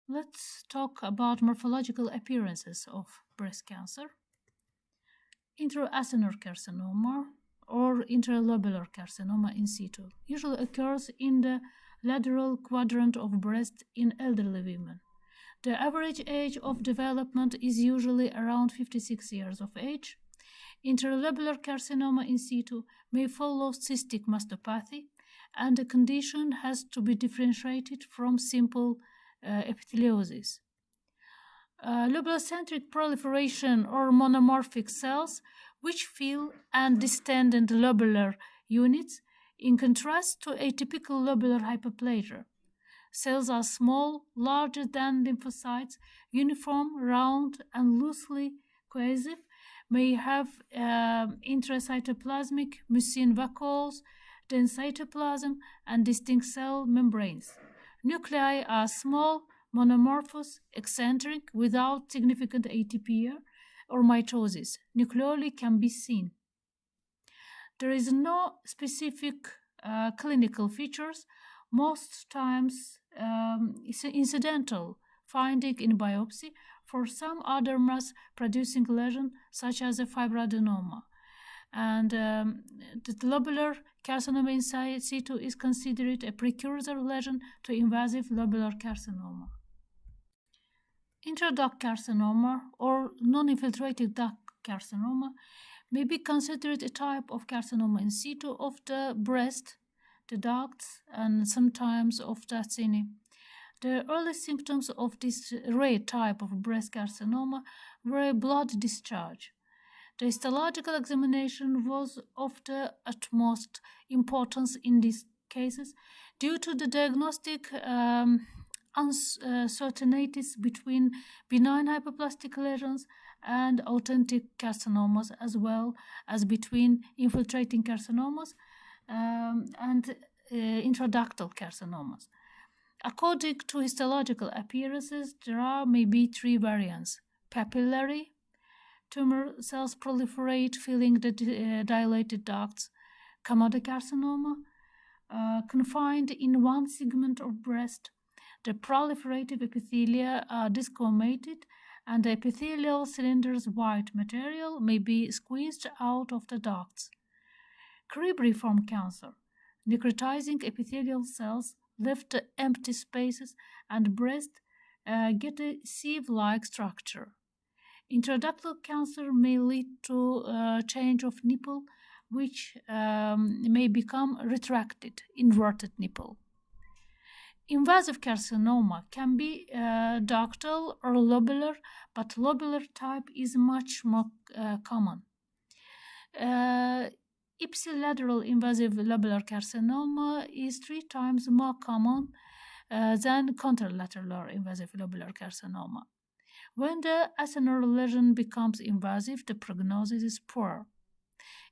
Let's talk about morphological appearances of breast cancer. Intraacinar carcinoma or intralobular carcinoma in situ usually occurs in the lateral quadrant of breast in elderly women. The average age of development is usually around 56 years of age. Intralobular carcinoma in situ may follow cystic mastopathy, and the condition has to be differentiated from simple epitheliosis. Lobulocentric proliferation or monomorphic cells which fill and distend the lobular units, in contrast to atypical lobular hyperplasia. Cells are small, larger than lymphocytes, uniform, round, and loosely cohesive, may have intracytoplasmic mucin vacuoles, dense cytoplasm, and distinct cell membranes. Nuclei are small, monomorphous, eccentric, without significant atypia or mitosis. Nucleoli can be seen. There is no specific clinical features, most times incidental finding in biopsy for some other mass-producing lesion such as a fibroadenoma. And the lobular carcinoma in situ is considered a precursor lesion to invasive lobular carcinoma. Intraduct carcinoma or non-infiltrated duct carcinoma may be considered a type of carcinoma in situ of the breast, the ducts, and sometimes of the acini. The early symptoms of this rare type of breast carcinoma were blood discharge. The histological examination was of the utmost importance in these cases due to the diagnostic uncertainties between benign hyperplastic lesions and authentic carcinomas, as well as between infiltrating carcinomas and intraductal carcinomas. According to histological appearances, there are maybe three variants: papillary, tumor cells proliferate, filling the dilated ducts; comedocarcinoma, confined in one segment of breast. The proliferative epithelia are desquamated, and the epithelial cylinder's white material may be squeezed out of the ducts. Cribriform cancer, necrotizing epithelial cells left empty spaces, and breast get a sieve-like structure. Intraductal cancer may lead to change of nipple, which may become retracted, inverted nipple. Invasive carcinoma can be ductal or lobular, but lobular type is much more common. Ipsilateral invasive lobular carcinoma is 3 times more common than contralateral invasive lobular carcinoma. When the acinar lesion becomes invasive, the prognosis is poor.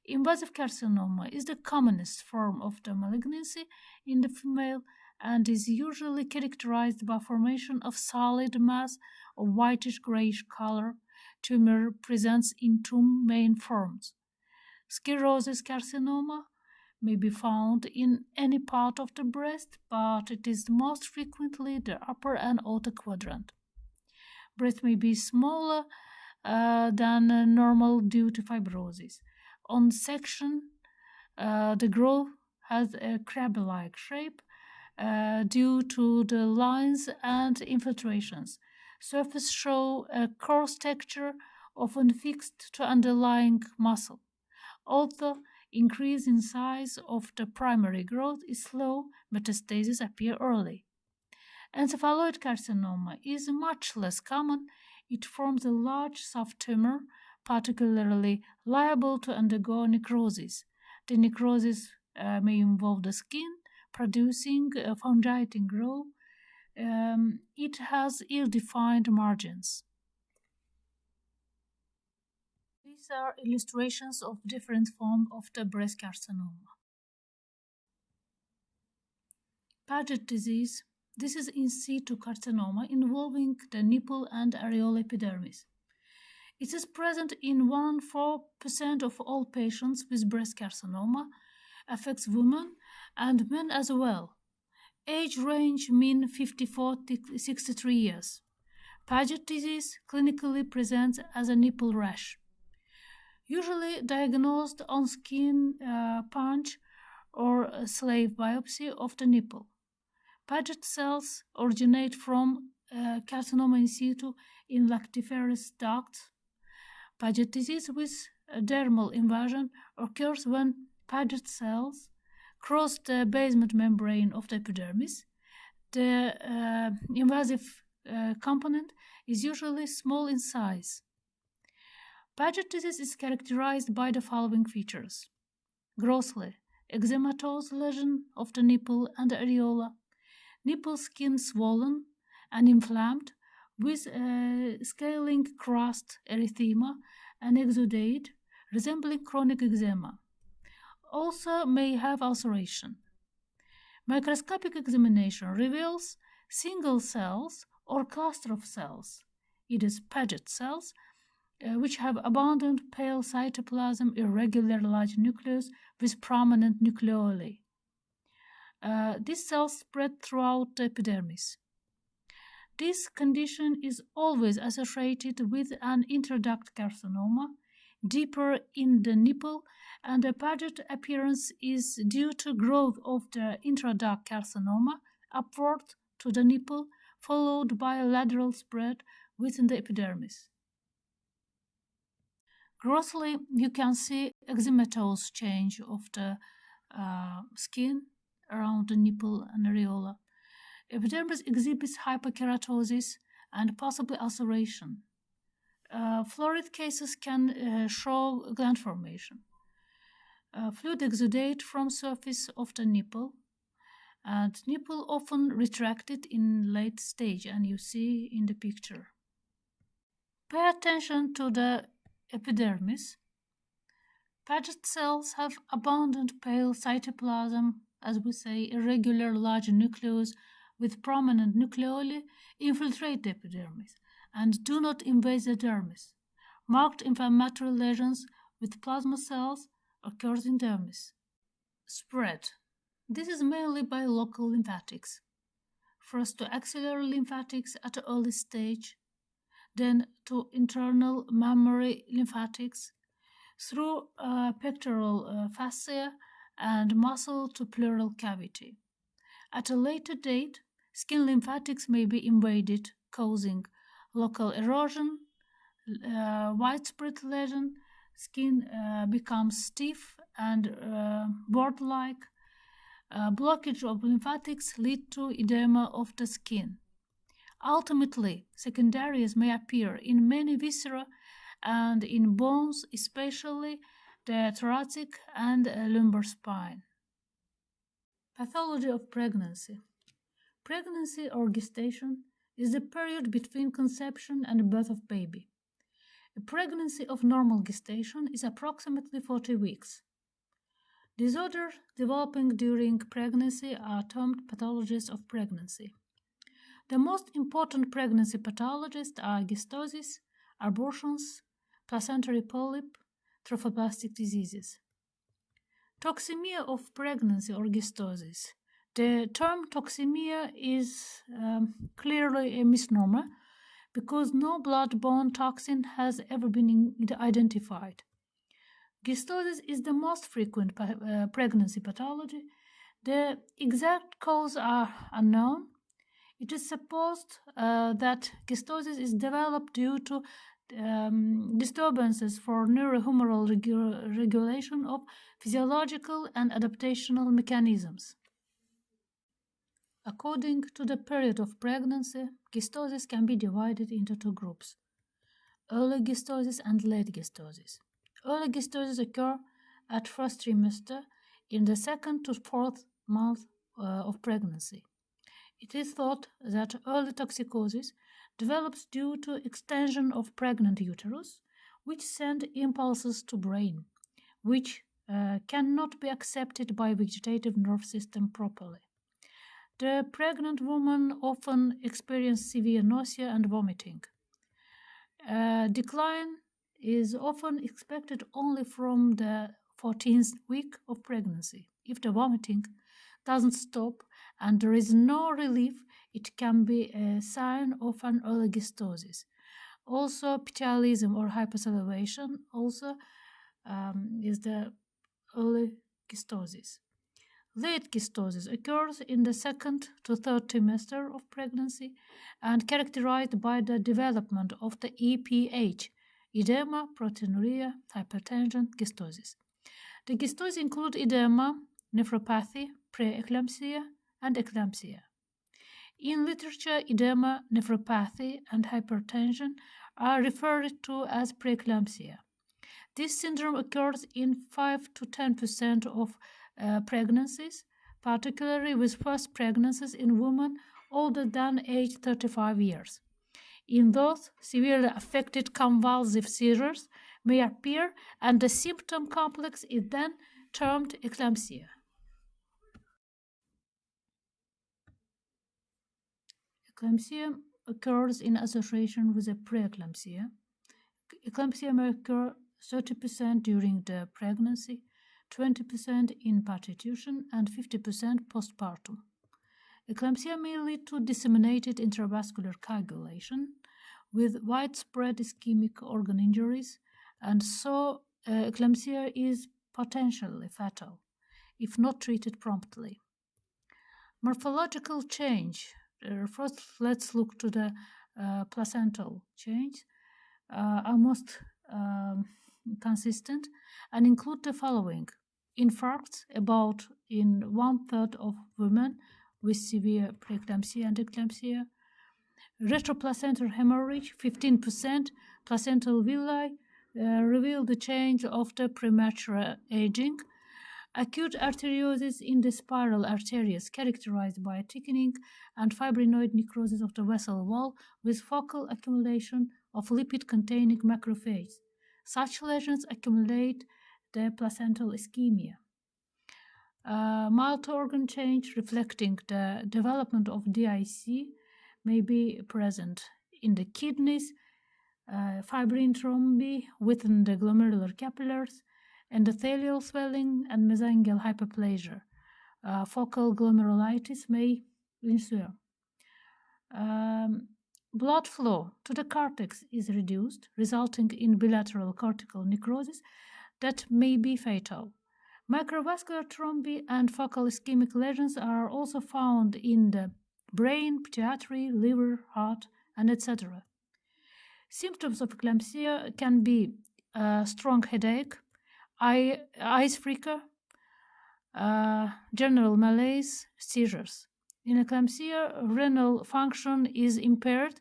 Invasive carcinoma is the commonest form of the malignancy in the female and is usually characterized by formation of solid mass of whitish-grayish color. Tumor presents in 2 main forms. Sclerosis carcinoma may be found in any part of the breast, but it is most frequently the upper and outer quadrant. Breast may be smaller than normal due to fibrosis. On section, the growth has a crab-like shape due to the lines and infiltrations. Surface show a coarse texture, often fixed to underlying muscle. Although increase in size of the primary growth is slow, metastases appear early. Encephaloid carcinoma is much less common. It forms a large soft tumor, particularly liable to undergo necrosis. The necrosis may involve the skin, producing a fungating growth. It has ill-defined margins. These are illustrations of different forms of the breast carcinoma. Paget disease. This is in situ carcinoma involving the nipple and areola epidermis. It is present in 1–4% of all patients with breast carcinoma, affects women and men as well. Age range mean 54 to 63 years. Paget disease clinically presents as a nipple rash, usually diagnosed on skin punch or a slave biopsy of the nipple. Paget cells originate from carcinoma in situ in lactiferous ducts. Paget disease with dermal invasion occurs when Paget cells cross the basement membrane of the epidermis. The invasive component is usually small in size. Paget disease is characterized by the following features: grossly eczematous lesion of the nipple and the areola, nipple skin swollen and inflamed with scaling crust, erythema, and exudate resembling chronic eczema. Also may have ulceration. Microscopic examination reveals single cells or cluster of cells, it is Paget cells, which have abundant pale cytoplasm, irregular large nucleus with prominent nucleoli. These cells spread throughout the epidermis. This condition is always associated with an intraduct carcinoma, deeper in the nipple, and the Paget appearance is due to growth of the intraduct carcinoma upward to the nipple, followed by a lateral spread within the epidermis. Grossly, you can see eczematous change of the skin around the nipple and areola. Epidermis exhibits hyperkeratosis and possibly ulceration. Florid cases can show gland formation. Fluid exudate from surface of the nipple, and nipple often retracted in late stage, and you see in the picture. Pay attention to the epidermis. Paget cells have abundant pale cytoplasm, as we say, irregular large nucleus with prominent nucleoli infiltrate the epidermis and do not invade the dermis. Marked inflammatory lesions with plasma cells occurs in dermis. Spread. This is mainly by local lymphatics. First to axillary lymphatics at an early stage, then to internal mammary lymphatics, through pectoral fascia and muscle to pleural cavity. At a later date, skin lymphatics may be invaded, causing local erosion, widespread lesion, skin becomes stiff and board-like, Blockage of lymphatics lead to edema of the skin. Ultimately, secondaries may appear in many viscera and in bones, especially the thoracic and lumbar spine. Pathology of pregnancy. Pregnancy or gestation is the period between conception and birth of baby. A pregnancy of normal gestation is approximately 40 weeks. Disorders developing during pregnancy are termed pathologies of pregnancy. The most important pregnancy pathologies are gystosis, abortions, placentary polyp, trophoblastic diseases. Toxemia of pregnancy or gystosis. The term toxemia is clearly a misnomer because no blood-borne toxin has ever been identified. Gystosis is the most frequent pregnancy pathology. The exact cause are unknown. It is supposed that gystosis is developed due to disturbances for neurohumoral regulation of physiological and adaptational mechanisms. According to the period of pregnancy, gystosis can be divided into two groups: early gystosis and late gystosis. Early gystosis occur at first trimester in the 2nd to 4th month of pregnancy. It is thought that early toxicosis develops due to extension of pregnant uterus, which send impulses to brain, which cannot be accepted by vegetative nerve system properly. The pregnant woman often experiences severe nausea and vomiting. Decline is often expected only from the 14th week of pregnancy. If the vomiting doesn't stop and there is no relief, it can be a sign of an early gystosis. Also, ptyalism or hypersalivation also is the early gystosis. Late gystosis occurs in the 2nd to 3rd trimester of pregnancy and characterized by the development of the EPH, edema, proteinuria, hypertension, gystosis. The gystosis include edema, nephropathy, preeclampsia, and eclampsia. In literature, edema, nephropathy, and hypertension are referred to as preeclampsia. This syndrome occurs in 5 to 10% of pregnancies, particularly with first pregnancies in women older than age 35 years. In those, severely affected convulsive seizures may appear, and the symptom complex is then termed eclampsia. Eclampsia occurs in association with a preeclampsia. Eclampsia may occur 30% during the pregnancy, 20% in parturition, and 50% postpartum. Eclampsia may lead to disseminated intravascular coagulation with widespread ischemic organ injuries, and so eclampsia is potentially fatal if not treated promptly. Morphological change. First, let's look to the placental change, are most consistent and include the following: infarcts, about in 1/3 of women with severe preeclampsia and eclampsia; retroplacental hemorrhage, 15%; placental villi reveal the change of the premature aging; acute arteriosis in the spiral arteries characterized by thickening and fibrinoid necrosis of the vessel wall with focal accumulation of lipid-containing macrophages. Such lesions accumulate the placental ischemia. Mild organ change reflecting the development of DIC may be present in the kidneys, fibrin thrombi within the glomerular capillaries, endothelial swelling, and mesangial hyperplasia. Focal glomerulitis may ensue. Blood flow to the cortex is reduced, resulting in bilateral cortical necrosis that may be fatal. Microvascular thrombi and focal ischemic lesions are also found in the brain, pituitary, liver, heart, and etc. Symptoms of eclampsia can be strong headache, eyes flicker, general malaise, seizures. In eclampsia, renal function is impaired,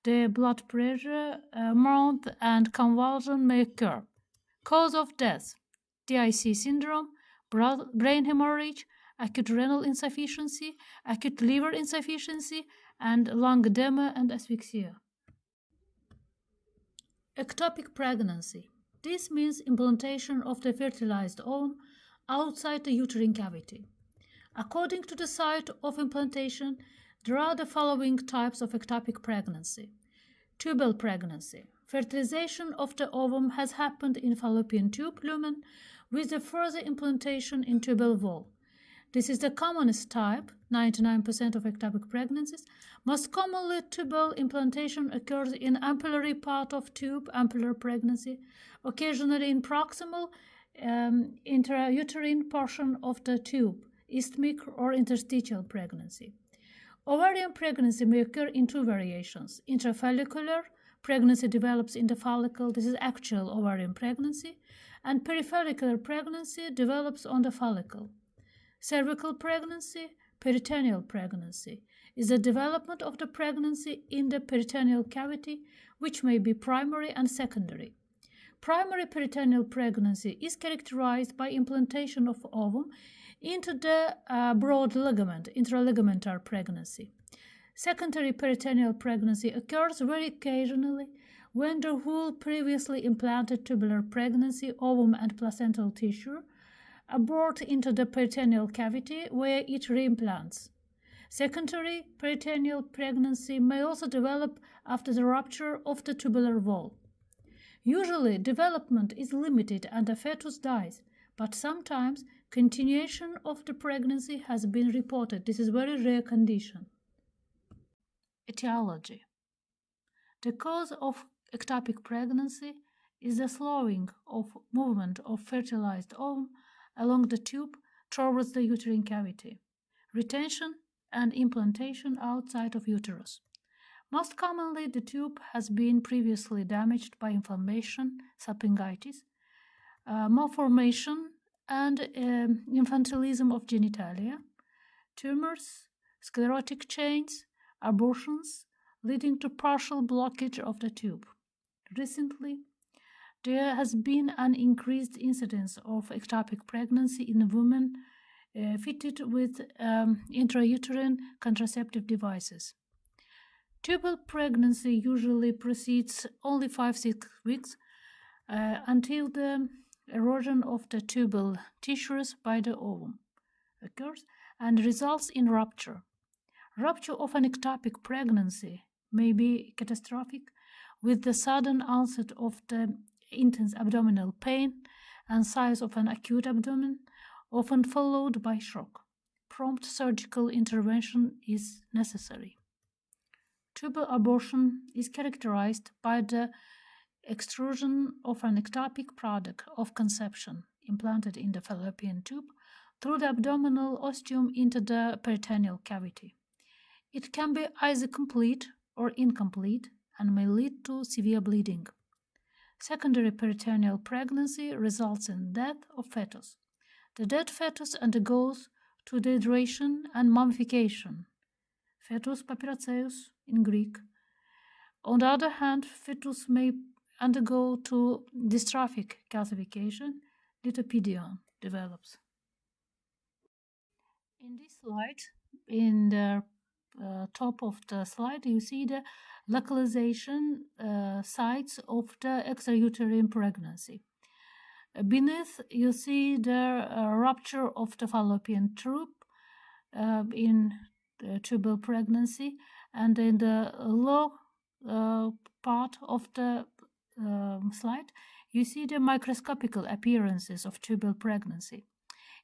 the blood pressure, mouth, and convulsion may occur. Cause of death: DIC syndrome, brain hemorrhage, acute renal insufficiency, acute liver insufficiency, and lung edema and asphyxia. Ectopic pregnancy. This means implantation of the fertilized ovum outside the uterine cavity. According to the site of implantation, there are the following types of ectopic pregnancy. Tubal pregnancy. Fertilization of the ovum has happened in fallopian tube lumen with the further implantation in tubal wall. This is the commonest type, 99% of ectopic pregnancies. Most commonly, tubal implantation occurs in ampullary part of tube, ampullar pregnancy, occasionally in proximal intrauterine portion of the tube, isthmic or interstitial pregnancy. Ovarian pregnancy may occur in two variations. Intrafollicular pregnancy develops in the follicle, this is actual ovarian pregnancy, and perifollicular pregnancy develops on the follicle. Cervical pregnancy, peritoneal pregnancy, is the development of the pregnancy in the peritoneal cavity, which may be primary and secondary. Primary peritoneal pregnancy is characterized by implantation of ovum into the broad ligament, intraligamentar pregnancy. Secondary peritoneal pregnancy occurs very occasionally when the whole previously implanted tubular pregnancy, ovum and placental tissue, abort into the peritoneal cavity where it reimplants. Secondary peritoneal pregnancy may also develop after the rupture of the tubular wall. Usually, development is limited and the fetus dies, but sometimes continuation of the pregnancy has been reported. This is a very rare condition. Etiology. The cause of ectopic pregnancy is the slowing of movement of fertilized ovum along the tube towards the uterine cavity, retention and implantation outside of uterus. Most commonly, the tube has been previously damaged by inflammation, salpingitis, malformation, and infantilism of genitalia, tumors, sclerotic change, abortions, leading to partial blockage of the tube. Recently, there has been an increased incidence of ectopic pregnancy in women fitted with intrauterine contraceptive devices. Tubal pregnancy usually proceeds only 5-6 weeks until the erosion of the tubal tissues by the ovum occurs and results in rupture. Rupture of an ectopic pregnancy may be catastrophic, with the sudden onset of the intense abdominal pain and size of an acute abdomen, often followed by shock. Prompt surgical intervention is necessary. Tubal abortion is characterized by the extrusion of an ectopic product of conception implanted in the fallopian tube through the abdominal ostium into the peritoneal cavity. It can be either complete or incomplete and may lead to severe bleeding. Secondary peritoneal pregnancy results in death of fetus. The dead fetus undergoes to dehydration and mummification. Fetus papyraceus in Greek. On the other hand, fetus may undergo to dystrophic calcification. Lithopedion develops. In this slide, in the top of the slide, you see the localization sites of the extrauterine pregnancy. Beneath, you see the rupture of the fallopian tube in the tubal pregnancy, and in the low part of the slide, you see the microscopical appearances of tubal pregnancy.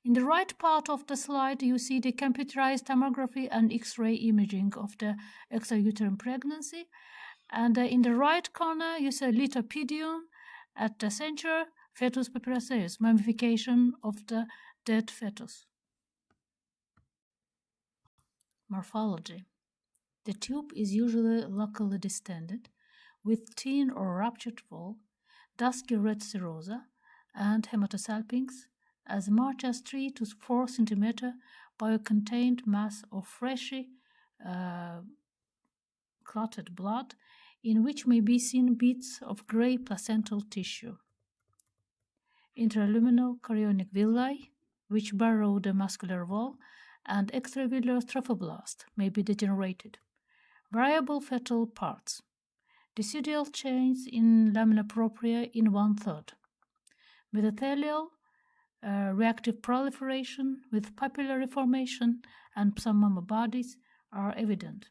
In the right part of the slide, you see the computerized tomography and X-ray imaging of the extrauterine pregnancy. And in the right corner, you see lithopedion. At the center, fetus papyraceus, mummification of the dead fetus. Morphology. The tube is usually locally distended, with thin or ruptured wall, dusky red serosa, and hematosalpinx, as much as 3 to 4 cm by a contained mass of freshly clotted blood, in which may be seen bits of gray placental tissue. Intraluminal chorionic villi, which burrow the muscular wall, and extravillar trophoblast may be degenerated. Variable fetal parts. Decidual change in lamina propria in 1/3. Mesothelial reactive proliferation with papillary formation and some mama bodies are evident.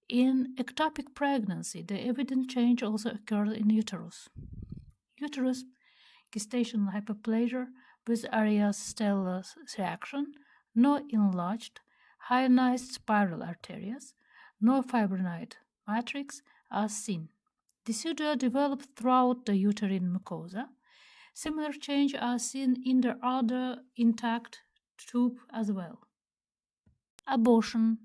In ectopic pregnancy, the evident change also occurs in uterus. Uterus, gestational hyperplasia with areas stellar reaction, no enlarged, hyalinized spiral arteries, no fibrinoid matrix are seen. Decidua develop throughout the uterine mucosa. Similar change are seen in the other intact tube as well. Abortion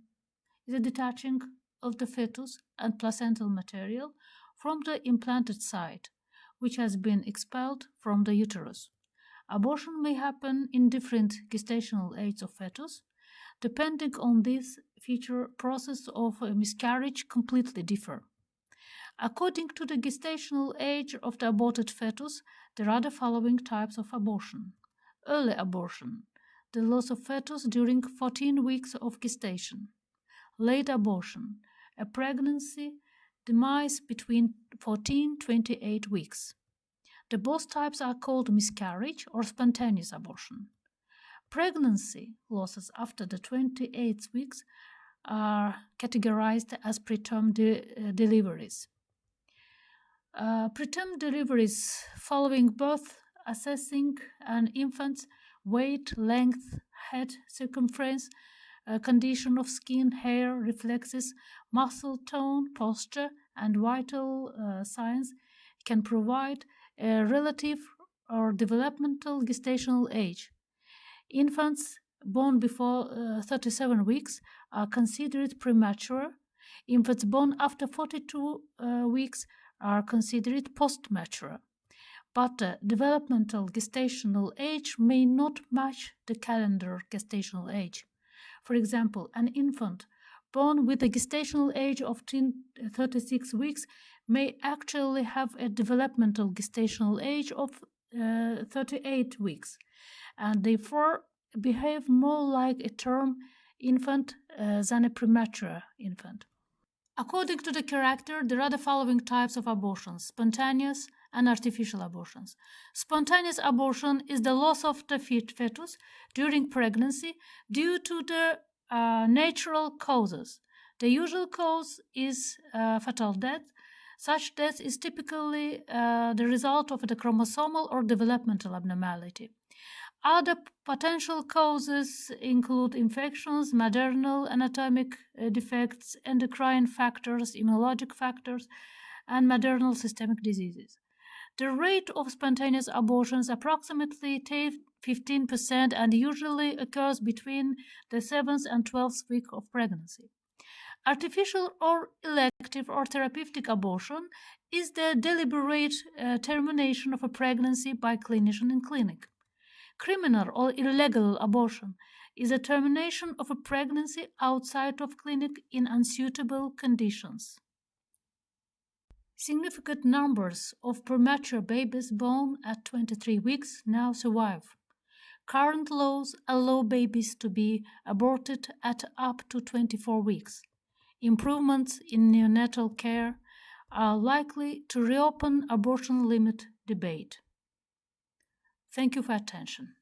is a detaching of the fetus and placental material from the implanted site, which has been expelled from the uterus. Abortion may happen in different gestational ages of fetus. Depending on this feature, process of a miscarriage completely differ. According to the gestational age of the aborted fetus, there are the following types of abortion. Early abortion, the loss of fetus during 14 weeks of gestation. Late abortion, a pregnancy demise between 14 and 28 weeks. The both types are called miscarriage or spontaneous abortion. Pregnancy losses after the 28 weeks are categorized as preterm deliveries. Preterm deliveries following birth, assessing an infant's weight, length, head circumference, condition of skin, hair, reflexes, muscle tone, posture, and vital signs can provide a relative or developmental gestational age. Infants born before 37 weeks are considered premature. Infants born after 42 weeks are considered postmature. But the developmental gestational age may not match the calendar gestational age. For example, an infant born with a gestational age of 36 weeks may actually have a developmental gestational age of 38 weeks, and therefore behave more like a term infant than a premature infant. According to the character, there are the following types of abortions: spontaneous and artificial abortions. Spontaneous abortion is the loss of the fetus during pregnancy due to the natural causes. The usual cause is fetal death. Such death is typically the result of the chromosomal or developmental abnormality. Other potential causes include infections, maternal anatomic defects, endocrine factors, immunologic factors, and maternal systemic diseases. The rate of spontaneous abortions approximately 15% and usually occurs between the 7th and 12th week of pregnancy. Artificial or elective or therapeutic abortion is the deliberate termination of a pregnancy by clinician in clinic. Criminal or illegal abortion is a termination of a pregnancy outside of clinic in unsuitable conditions. Significant numbers of premature babies born at 23 weeks now survive. Current laws allow babies to be aborted at up to 24 weeks. Improvements in neonatal care are likely to reopen abortion limit debate. Thank you for attention.